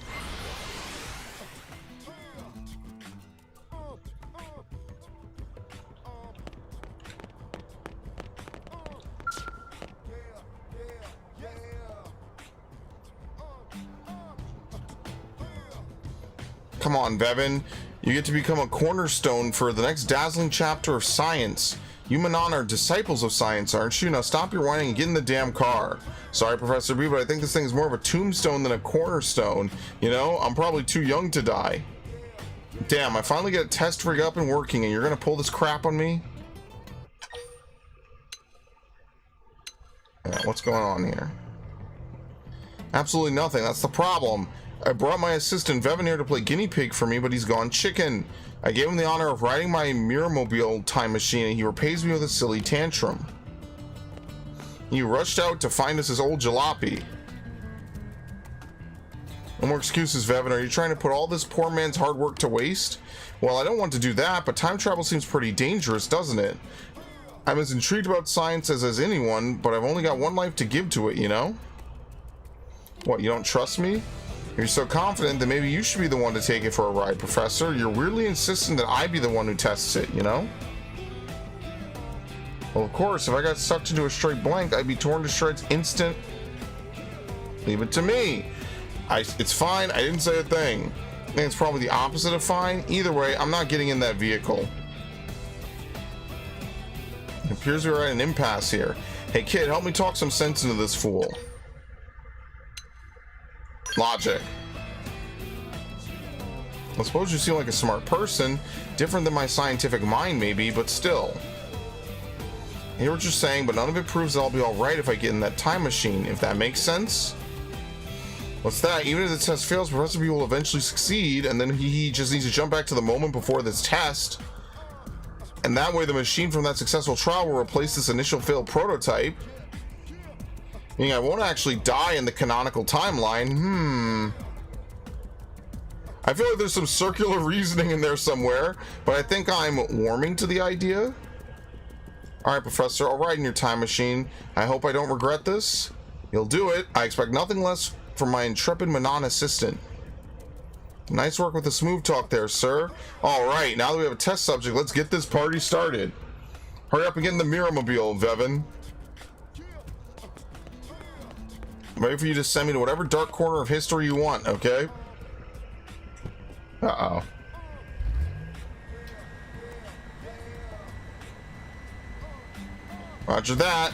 Come on, Vevin. You get to become a cornerstone for the next dazzling chapter of science. You Manon are disciples of science, aren't you? Now stop your whining and get in the damn car. Sorry, Professor B, but I think this thing is more of a tombstone than a cornerstone. You know, I'm probably too young to die. Damn, I finally get a test rig up and working, and you're gonna pull this crap on me? Yeah, what's going on here? Absolutely nothing. That's the problem. I brought my assistant Vevin here to play guinea pig for me, but he's gone chicken. I gave him the honor of riding my Mirrormobile time machine, and he repays me with a silly tantrum. He rushed out to find us his old jalopy. No more excuses, Vevin. Are you trying to put all this poor man's hard work to waste? Well, I don't want to do that, but time travel seems pretty dangerous, doesn't it? I'm as intrigued about science as anyone, but I've only got one life to give to it, you know? What, you don't trust me? You're so confident that maybe you should be the one to take it for a ride, Professor. You're weirdly insistent that I be the one who tests it, you know? Well, of course, if I got sucked into a straight blank, I'd be torn to shreds instant. Leave it to me. It's fine. I didn't say a thing. I think it's probably the opposite of fine. Either way, I'm not getting in that vehicle. It appears we're at an impasse here. Hey, kid, help me talk some sense into this fool. Logic. I suppose you seem like a smart person. Different than my scientific mind, maybe, but still. I hear what you're saying, but none of it proves that I'll be alright if I get in that time machine, if that makes sense. What's that? Even if the test fails, Professor B will eventually succeed, and then he just needs to jump back to the moment before this test. And that way the machine from that successful trial will replace this initial failed prototype. Meaning I won't actually die in the canonical timeline. I feel like there's some circular reasoning in there somewhere, but I think I'm warming to the idea. Alright, Professor, I'll ride in your time machine. I hope I don't regret this. You'll do it. I expect nothing less from my intrepid Manon assistant. Nice work with the smooth talk there, sir. Alright, now that we have a test subject, let's get this party started. Hurry up and get in the Mirror-mobile, Vevin. I'm ready for you to send me to whatever dark corner of history you want, okay? Uh-oh. Roger that.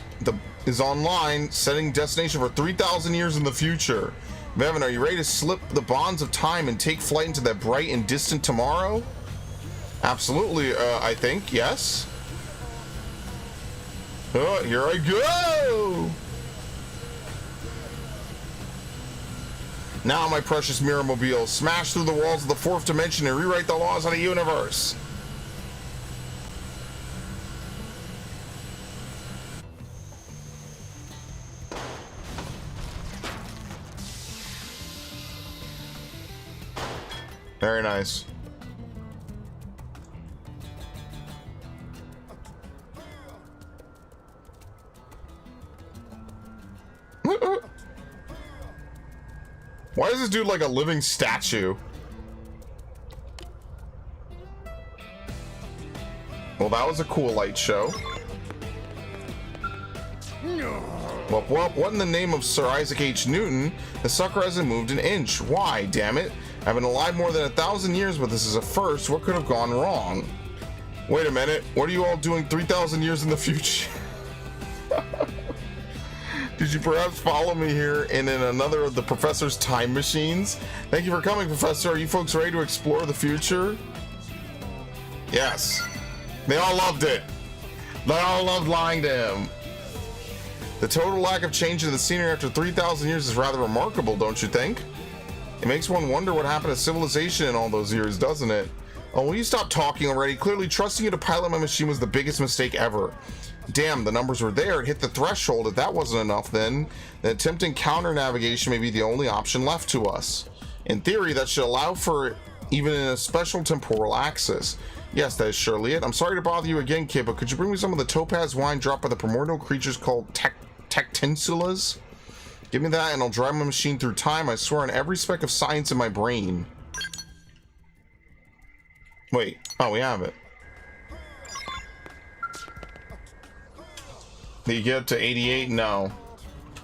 Is online, setting destination for 3,000 years in the future. Vevin, are you ready to slip the bonds of time and take flight into that bright and distant tomorrow? Absolutely, I think, yes. Here I go! Now, my precious Mirror-mobile, smash through the walls of the fourth dimension and rewrite the laws of the universe. Very nice. Why is this dude like a living statue? Well, that was a cool light show. Well, what in the name of Sir Isaac H. Newton? The sucker hasn't moved an inch. Why, damn it? I've been alive more than 1,000 years, but this is a first. What could have gone wrong? Wait a minute. What are you all doing 3,000 years in the future? Did you perhaps follow me here in another of the Professor's time machines? Thank you for coming, Professor. Are you folks ready to explore the future? Yes. They all loved it. They all loved lying to him. The total lack of change in the scenery after 3,000 years is rather remarkable, don't you think? It makes one wonder what happened to civilization in all those years, doesn't it? Oh, will you stop talking already? Clearly, trusting you to pilot my machine was the biggest mistake ever. Damn, the numbers were there. It hit the threshold. If that wasn't enough, then attempting counter navigation may be the only option left to us. In theory, that should allow for even in a special temporal axis. Yes, that is surely it. I'm sorry to bother you again, kid, but could you bring me some of the topaz wine dropped by the primordial creatures called Tectinsulas? Give me that and I'll drive my machine through time. I swear on every speck of science in my brain. Wait. Oh, we have it. Did you get up to 88? No.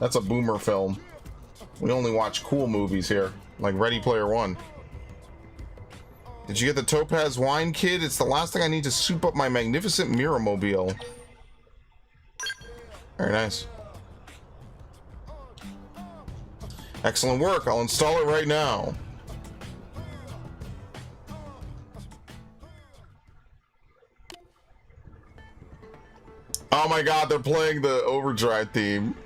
That's a boomer film. We only watch cool movies here. Like Ready Player One. Did you get the topaz wine, kid? It's the last thing I need to soup up my magnificent Mirror-mobile. Very nice. Excellent work. I'll install it right now. Oh my god, they're playing the Overdrive theme.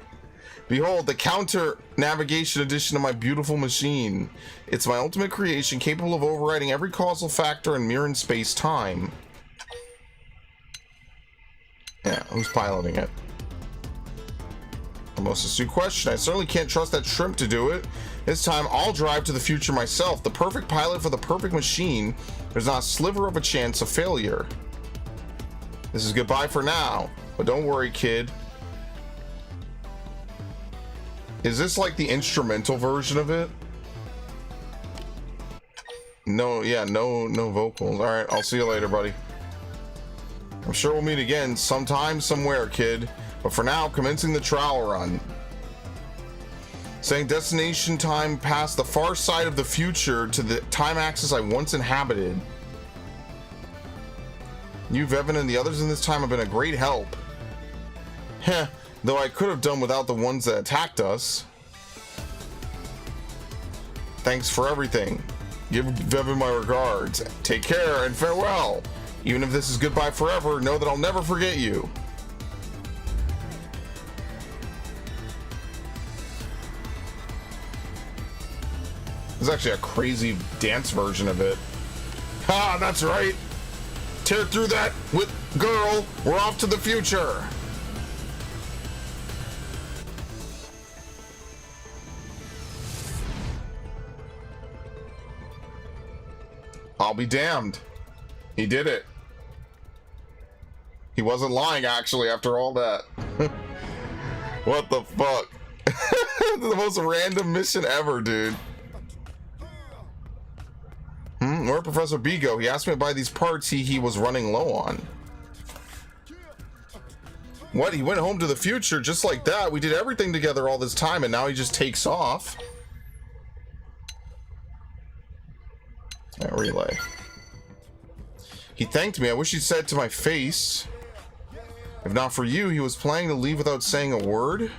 Behold, the counter navigation edition of my beautiful machine. It's my ultimate creation, capable of overriding every causal factor in mirror and space-time. Yeah, who's piloting it? A most astute question. I certainly can't trust that shrimp to do it. This time, I'll drive to the future myself. The perfect pilot for the perfect machine. There's not a sliver of a chance of failure. This is goodbye for now. But don't worry, kid. Is this like the instrumental version of it? No, yeah, no vocals. Alright, I'll see you later, buddy. I'm sure we'll meet again sometime, somewhere, kid. But for now, commencing the trial run. Saying destination time past the far side of the future to the time axis I once inhabited. You, Vevin, and the others in this time have been a great help. Heh, though I could have done without the ones that attacked us. Thanks for everything. Give Vevin my regards. Take care and farewell. Even if this is goodbye forever, know that I'll never forget you. There's actually a crazy dance version of it. Ah, that's right. Tear through that with girl. We're off to the future. I'll be damned. He did it. He wasn't lying, actually, after all that. What the fuck? The most random mission ever, dude. Where'd Professor B go? He asked me to buy these parts he was running low on. What? He went home to the future just like that? We did everything together all this time and now he just takes off? Relay. He thanked me. I wish he'd said it to my face. If not for you, he was planning to leave without saying a word.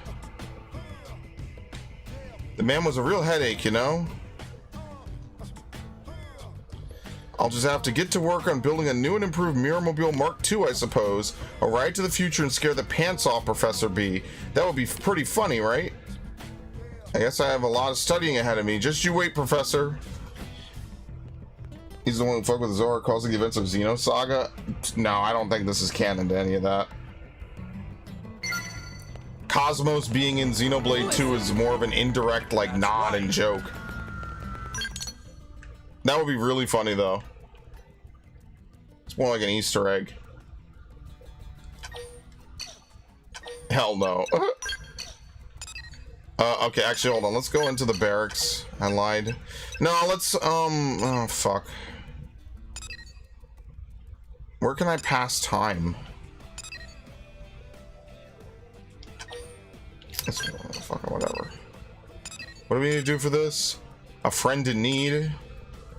The man was a real headache, you know? I'll just have to get to work on building a new and improved Mirrormobile Mark II, I suppose. A ride to the future and scare the pants off Professor B. That would be pretty funny, right? I guess I have a lot of studying ahead of me. Just you wait, Professor. He's the one who fucked with Zora causing the events of Xenosaga? No, I don't think this is canon to any of that. Cosmos being in Xenoblade 2 is more of an indirect, like, nod and joke. That would be really funny, though. It's more like an Easter egg. Hell no. Okay, actually, hold on. Let's go into the barracks. I lied. No, let's, oh, fuck. Where can I pass time? Fuck, whatever. What do we need to do for this? A friend in need?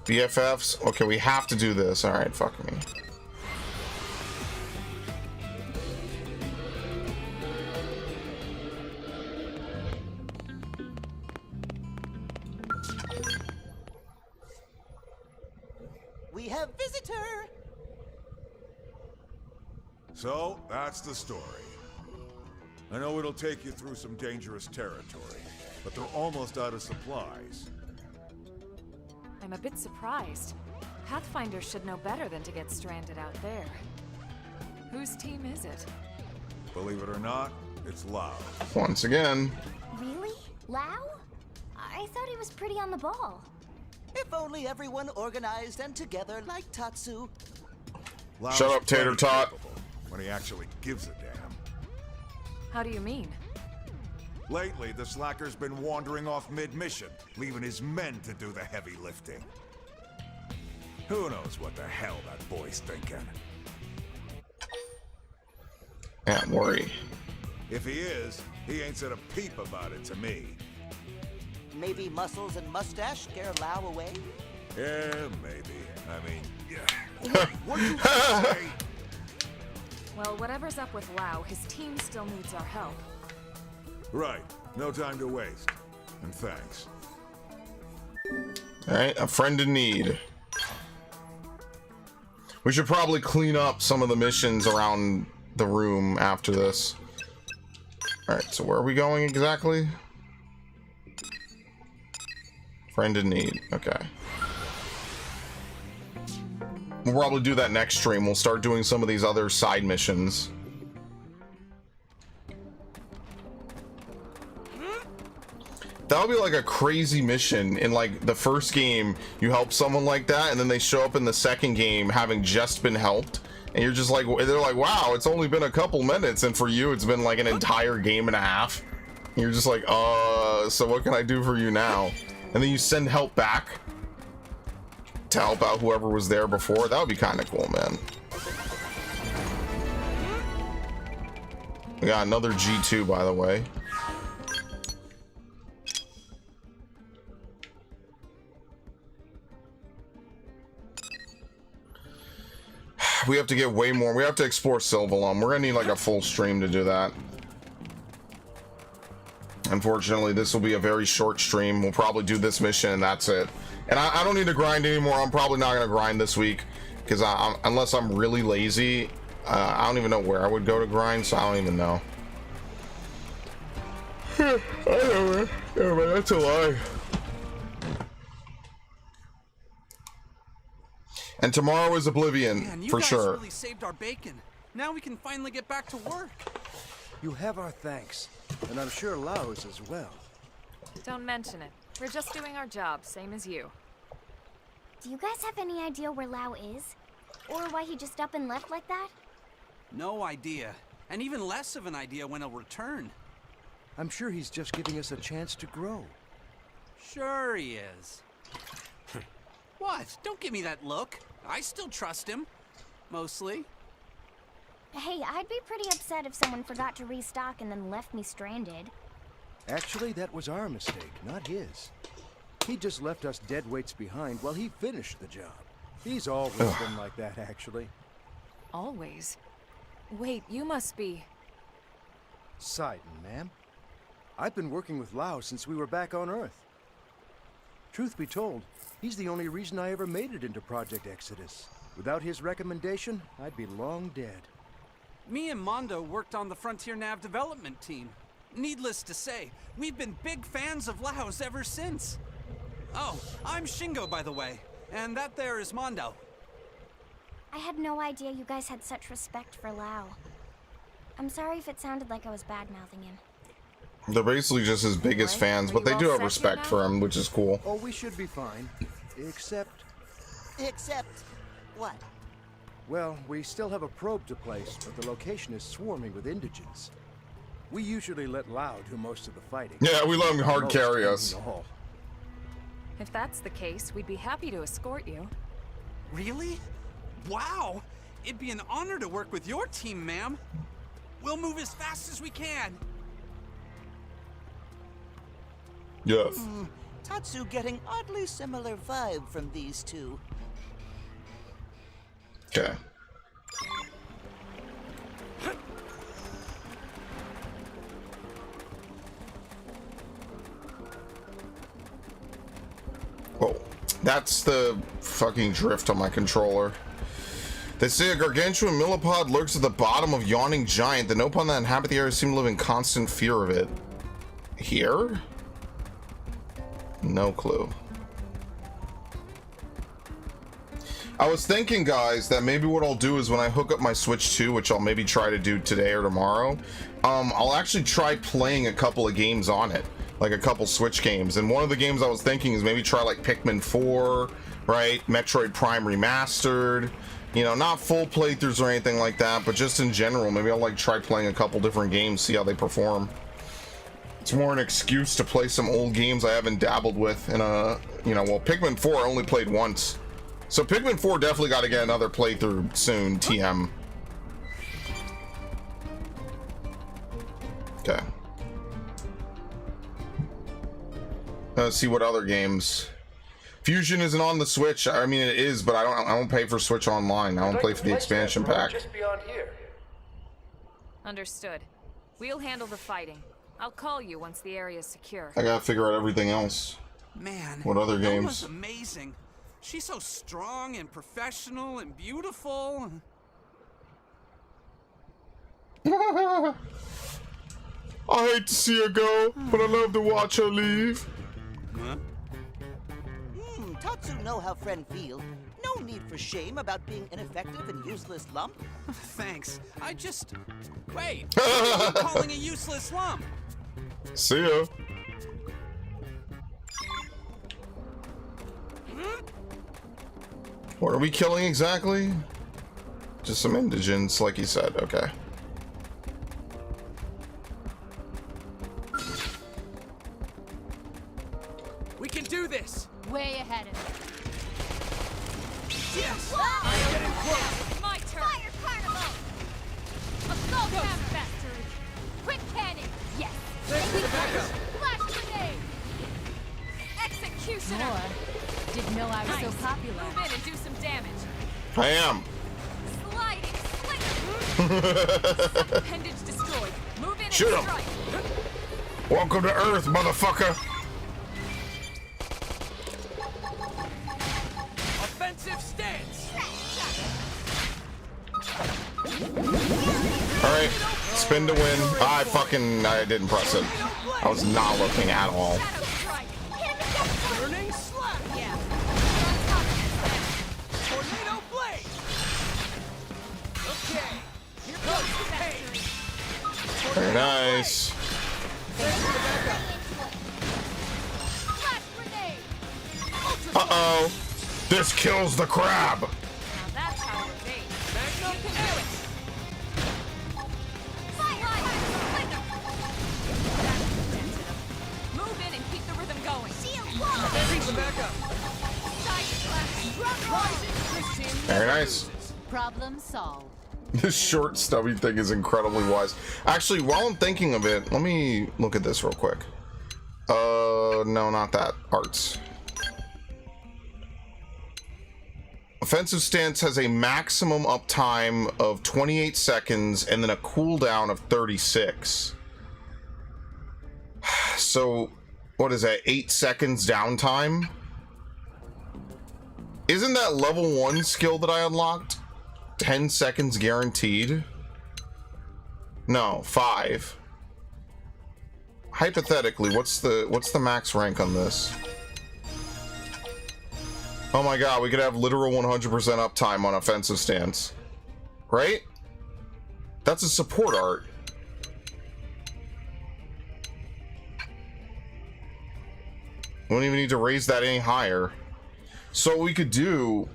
BFFs? Okay, we have to do this. Alright, fuck me. We have visitor! So, that's the story. I know it'll take you through some dangerous territory, but they're almost out of supplies. I'm a bit surprised. Pathfinders should know better than to get stranded out there. Whose team is it? Believe it or not, it's Lao. Once again. Really? Lao? I thought he was pretty on the ball. If only everyone organized and together like Tatsu. Lao's Shut up, Tater plenty Tot. capable when he actually gives a damn. How do you mean? Lately, the slacker's been wandering off mid-mission, leaving his men to do the heavy lifting. Who knows what the hell that boy's thinking? Can't worry. If he is, he ain't said a peep about it to me. Maybe muscles and mustache scare Lao away? Yeah, maybe. I mean, yeah. What did you say? Well, whatever's up with Lao, his team still needs our help. Right. No time to waste. And thanks. Alright, a friend in need. We should probably clean up some of the missions around the room after this. Alright, so where are we going exactly? Friend in need. Okay. We'll probably do that next stream. We'll start doing some of these other side missions. That would be like a crazy mission in like the first game. You help someone like that and then they show up in the second game having just been helped. And you're just like, they're like, wow, it's only been a couple minutes. And for you, it's been like an entire game and a half. And you're just like, so what can I do for you now? And then you send help back to help out whoever was there before. That would be kind of cool, man. We got another G2, by the way. We have to get way more. We have to explore Sylvalum. We're gonna need like a full stream to do that. Unfortunately, this will be a very short stream. We'll probably do this mission and that's it. And I don't need to grind anymore. I'm probably not gonna grind this week because unless I'm really lazy, I don't even know where I would go to grind, so I don't even know. I know, man. Yeah, man, that's a lie. And tomorrow is Oblivion, Man, for sure. You guys really saved our bacon. Now we can finally get back to work. You have our thanks, and I'm sure Lao's as well. Don't mention it. We're just doing our job, same as you. Do you guys have any idea where Lao is? Or why he just up and left like that? No idea. And even less of an idea when he'll return. I'm sure he's just giving us a chance to grow. Sure he is. What? Don't give me that look. I still trust him. Mostly. Hey, I'd be pretty upset if someone forgot to restock and then left me stranded. Actually, that was our mistake, not his. He just left us dead weights behind while he finished the job. He's always been like that, actually. Always? Wait, you must be... Sidon, ma'am. I've been working with Lao since we were back on Earth. Truth be told, he's the only reason I ever made it into Project Exodus. Without his recommendation, I'd be long dead. Me and Mondo worked on the Frontier Nav development team. Needless to say, we've been big fans of Lao's ever since. Oh, I'm Shingo, by the way. And that there is Mondo. I had no idea you guys had such respect for Lao. I'm sorry if it sounded like I was bad-mouthing him. They're basically just his biggest fans, but they do have respect for him, which is cool. Oh, we should be fine. Except... Except what? Well, we still have a probe to place, but the location is swarming with indigents. We usually let Lao do most of the fighting. Yeah, we let him hard Most carry in us. the hall. If that's the case, we'd be happy to escort you. Really? Wow! It'd be an honor to work with your team, ma'am. We'll move as fast as we can. Yes. Tatsu getting oddly similar vibe from these two. Okay. Whoa. That's the fucking drift on my controller. They say a gargantuan millipede lurks at the bottom of Yawning Giant. The Nopon that inhabit the area seem to live in constant fear of it. Here? No clue. I was thinking, guys, that maybe what I'll do is when I hook up my Switch 2, which I'll maybe try to do today or tomorrow, I'll actually try playing a couple of games on it, like a couple Switch games. And one of the games I was thinking is maybe try like Pikmin 4, right? Metroid Prime Remastered, you know, not full playthroughs or anything like that, but just in general, maybe I'll like try playing a couple different games, see how they perform. It's more an excuse to play some old games I haven't dabbled with in a, you know, well, Pikmin 4 I only played once. So Pikmin 4 definitely got to get another playthrough soon, TM. Okay. Let's see what other games. Fusion isn't on the Switch. I mean, it is, but I don't pay for Switch Online. I don't play for the expansion pack. Just beyond here. Understood. We'll handle the fighting. I'll call you once the area's secure. I gotta figure out everything else. Man, What other games? Noma's amazing. She's so strong and professional and beautiful. I hate to see her go, but I love to watch her leave. Huh? Tatsu know how friend feel. No need for shame about being ineffective and useless lump. Thanks. I just... Wait, what are you calling a useless lump? See ya. What are we killing exactly? Just some indigents, like he said. Okay. We can do this! Way ahead of me. Yes! I'm getting close! My turn! Fire Carnival! Assault Master! Executioner! More. Didn't know I was so popular. Move in and do some damage. I am. Sliding slinger! Appendage destroyed. Move in Shoot and 'em. strike. Welcome to Earth, motherfucker. Offensive stance. All right, spin to win. I didn't press it. I was not looking at all. Shadow strike. Burning slap. Yeah. Tornado blade. Okay. Here comes the pain. Very nice. Flash grenade. Uh-oh. This kills the crab. Now that's how to evade. Magnum You can do it. Move in and keep the rhythm going. Reach back up. Side slash. Drum roll. Very nice. Problem solved. This short, stubby thing is incredibly wise. Actually, while I'm thinking of it, let me look at this real quick. No, not that. Arts. Offensive stance has a maximum uptime of 28 seconds and then a cooldown of 36. So, what is that? 8 seconds downtime? Isn't that level 1 skill that I unlocked 10 seconds guaranteed? No, 5. Hypothetically, what's the max rank on this? Oh my god, we could have literal 100% uptime on offensive stance. Right? That's a support art. We don't even need to raise that any higher. So what we could do...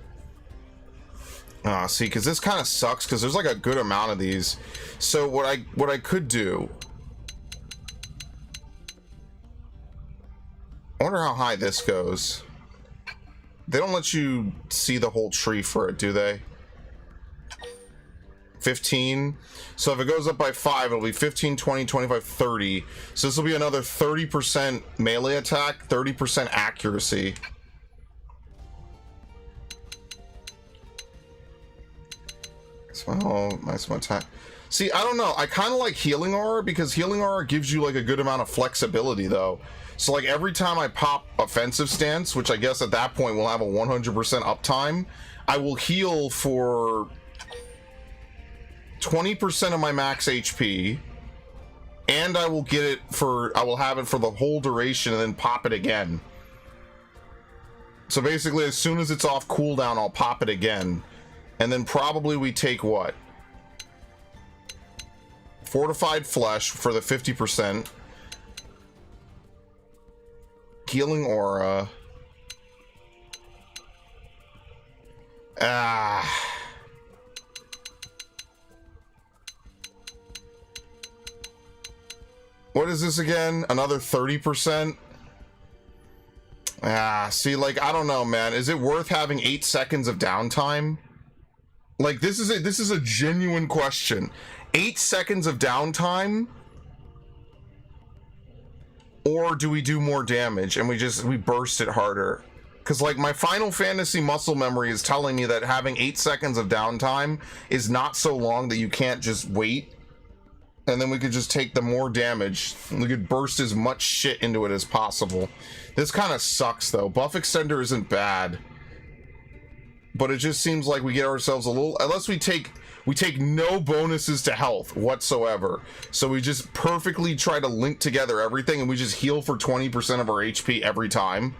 see, because this kind of sucks, because there's like a good amount of these. So what I could do... I wonder how high this goes. They don't let you see the whole tree for it, do they? 15. So if it goes up by 5, it'll be 15, 20, 25, 30. So this will be another 30% melee attack, 30% accuracy. Smile, nice one attack. See, I don't know. I kind of like healing aura because healing aura gives you like a good amount of flexibility though. So like every time I pop offensive stance, which I guess at that point will have a 100% uptime, I will heal for 20% of my max HP, and I will have it for the whole duration and then pop it again. So basically as soon as it's off cooldown, I'll pop it again. And then probably we take what? Fortified flesh for the 50%. Healing aura. What is this again? Another 30%? See, like, I don't know, man. Is it worth having 8 seconds of downtime? Like, this is a genuine question. 8 seconds of downtime? Or do we do more damage and we burst it harder? Because like my Final Fantasy muscle memory is telling me that having 8 seconds of downtime is not so long that you can't just wait. And then we could just take the more damage. We could burst as much shit into it as possible. This kind of sucks though. Buff extender isn't bad. But it just seems like we get ourselves a little, unless we take no bonuses to health whatsoever. So we just perfectly try to link together everything and we just heal for 20% of our HP every time.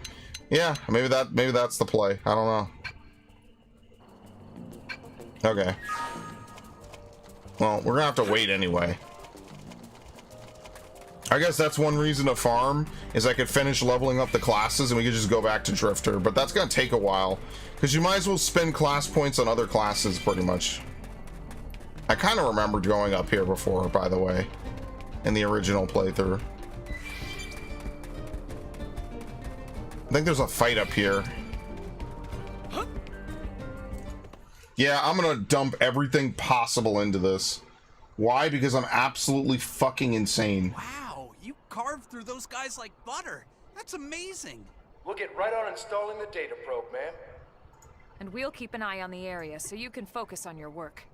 Yeah, maybe that's the play. I don't know. Okay. Well, we're gonna have to wait anyway. I guess that's one reason to farm, is I could finish leveling up the classes and we could just go back to Drifter, but that's gonna take a while. Because you might as well spend class points on other classes, pretty much. I kind of remembered going up here before, by the way, in the original playthrough. I think there's a fight up here. Yeah, I'm gonna dump everything possible into this. Why? Because I'm absolutely fucking insane. Wow, you carved through those guys like butter. That's amazing. We'll get right on installing the data probe, ma'am. And we'll keep an eye on the area so you can focus on your work.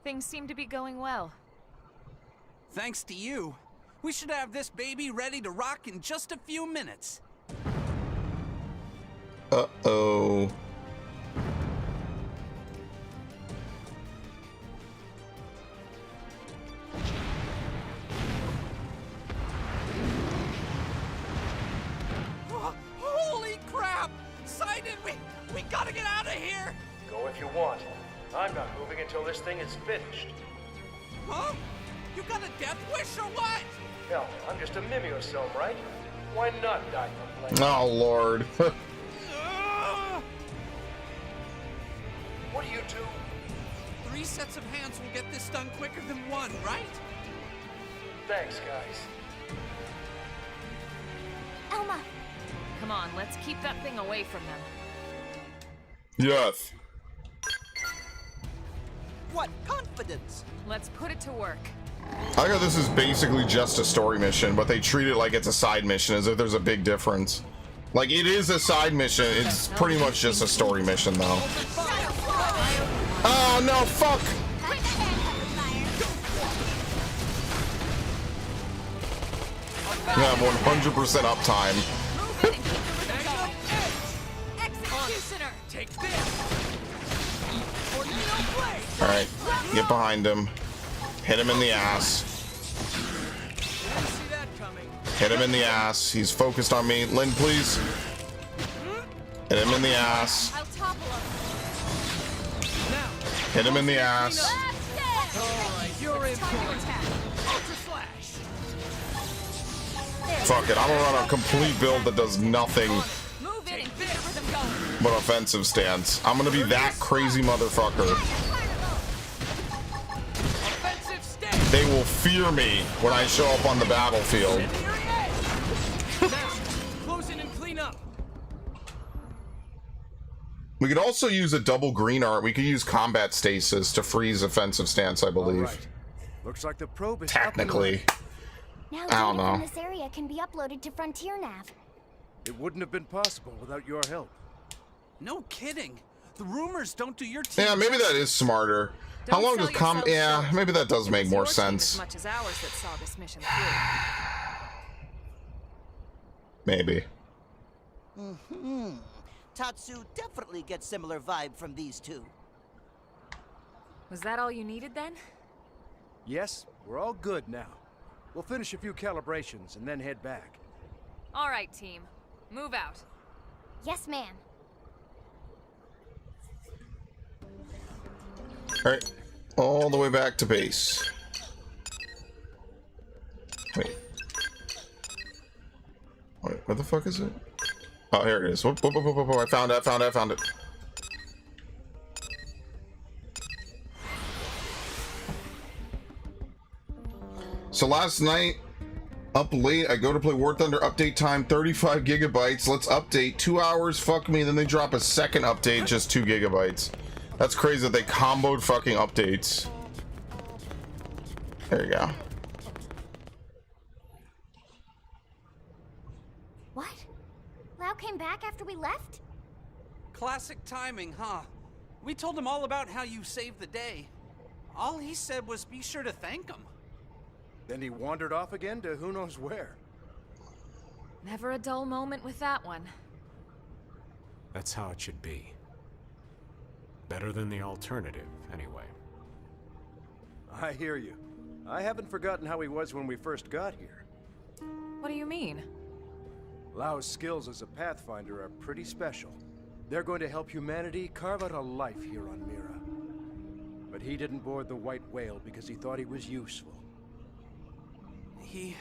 Things seem to be going well. Thanks to you. We should have this baby ready to rock in just a few minutes. Uh-oh. Holy crap! Sidon, we gotta get out of here! Go if you want. I'm not moving until this thing is finished. Huh? You got a death wish or what? Hell, I'm just a mimeosome, right? Why not die for play? Oh, Lord. What do you do? 3 sets of hands will get this done quicker than 1, right? Thanks, guys. Elma! Come on, let's keep that thing away from them. Yes. What confidence? Let's put it to work. I know this is basically just a story mission, but they treat it like it's a side mission, as if there's a big difference. Like, it is a side mission, it's pretty much just a story mission, though. Oh, no, fuck! Yeah, 100% uptime. Executioner! Take this! Alright, get behind him. Hit him in the ass. Hit him in the ass. He's focused on me. Lynn, please. Hit him in the ass. I'll topple him. Hit him in the ass. You're in Fuck it, I'm gonna run a complete build that does nothing Move in and keep the rhythm going. but offensive stance. I'm gonna be that crazy motherfucker. They will fear me when I show up on the battlefield. Close in and clean up. We could also use a double green art. We could use combat stasis to freeze offensive stance, I believe. Right. Looks like the probe is Technically. Now I don't data from know. this area can be uploaded to Frontier Nav. It wouldn't have been possible without your help. No kidding. The rumors don't do your team. Yeah, maybe that is smarter. How Don't long sell does yourself yeah, short. maybe that does make It's more your team sense. as much as ours that saw this mission through. Maybe. Tatsu definitely gets similar vibe from these two. Was that all you needed then? Yes, we're all good now. We'll finish a few calibrations and then head back. All right, team. Move out. Yes, ma'am. Alright. All the way back to base. Wait. Wait, where the fuck is it? Oh, here it is. Whoop, whoop, whoop, whoop, whoop. I found it, I found it. So last night, up late, I go to play War Thunder, update time 35 gigabytes. Let's update 2 hours, fuck me, then they drop a second update, just 2 gigabytes. That's crazy that they comboed fucking updates. There you go. What? Lau came back after we left? Classic timing, huh? We told him all about how you saved the day. All he said was be sure to thank him. Then he wandered off again to who knows where. Never a dull moment with that one. That's how it should be. Better than the alternative, anyway. I hear you. I haven't forgotten how he was when we first got here. What do you mean? Lau's skills as a pathfinder are pretty special. They're going to help humanity carve out a life here on Mira. But he didn't board the White Whale because he thought he was useful. He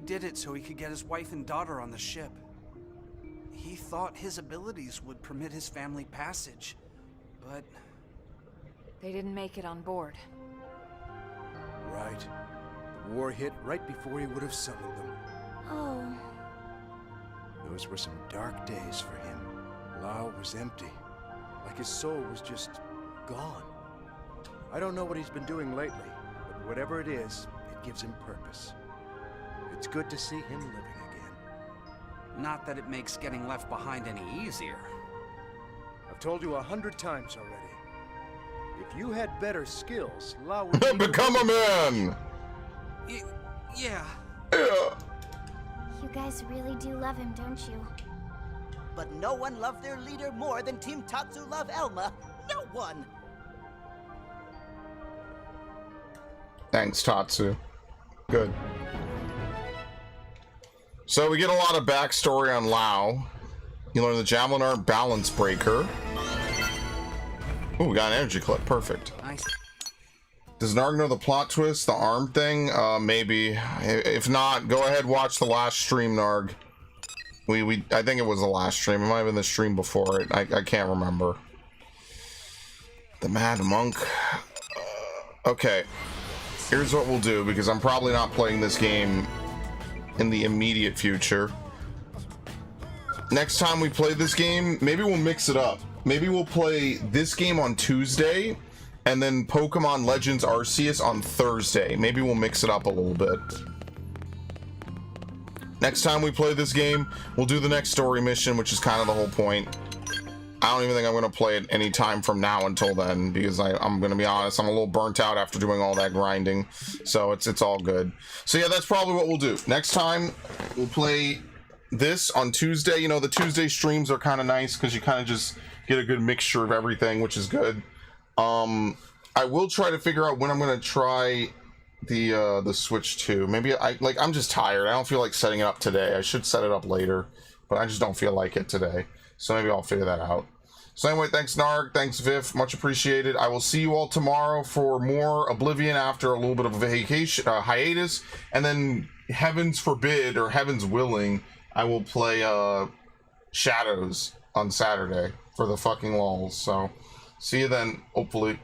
did it so he could get his wife and daughter on the ship. He thought his abilities would permit his family passage, but... They didn't make it on board. Right. The war hit right before he would have summoned them. Oh. Those were some dark days for him. Lau was empty. Like his soul was just gone. I don't know what he's been doing lately, but whatever it is, it gives him purpose. It's good to see him living again. Not that it makes getting left behind any easier. I've told you 100 times already. If you had better skills, Lau would become a man. Yeah. You guys really do love him, don't you? But no one loved their leader more than Team Tatsu love Elma. No one! Thanks, Tatsu. Good. So we get a lot of backstory on Lau. You learn the javelin art balance breaker. Ooh, we got an energy clip. Perfect. Nice. Does Narg know the plot twist, the arm thing? Maybe. If not, go ahead, watch the last stream, Narg. I think it was the last stream. It might have been the stream before it. I can't remember. The Mad Monk. Okay. Here's what we'll do, because I'm probably not playing this game in the immediate future. Next time we play this game, maybe we'll mix it up. Maybe we'll play this game on Tuesday, and then Pokemon Legends Arceus on Thursday. Maybe we'll mix it up a little bit. Next time we play this game, we'll do the next story mission, which is kind of the whole point. I don't even think I'm going to play it any time from now until then, because I'm going to be honest, I'm a little burnt out after doing all that grinding. So it's all good. So yeah, that's probably what we'll do. Next time, we'll play this on Tuesday. You know, the Tuesday streams are kind of nice because you kind of just get a good mixture of everything, which is good. I will try to figure out when I'm going to try the Switch 2. Maybe I'm just tired. I don't feel like setting it up today. I should set it up later, but I just don't feel like it today. So maybe I'll figure that out. So anyway, thanks Narg, thanks Vif, much appreciated. I will see you all tomorrow for more Oblivion after a little bit of a vacation, hiatus, and then heavens forbid or heavens willing, I will play Shadows on Saturday for the fucking lulz. So see you then, hopefully.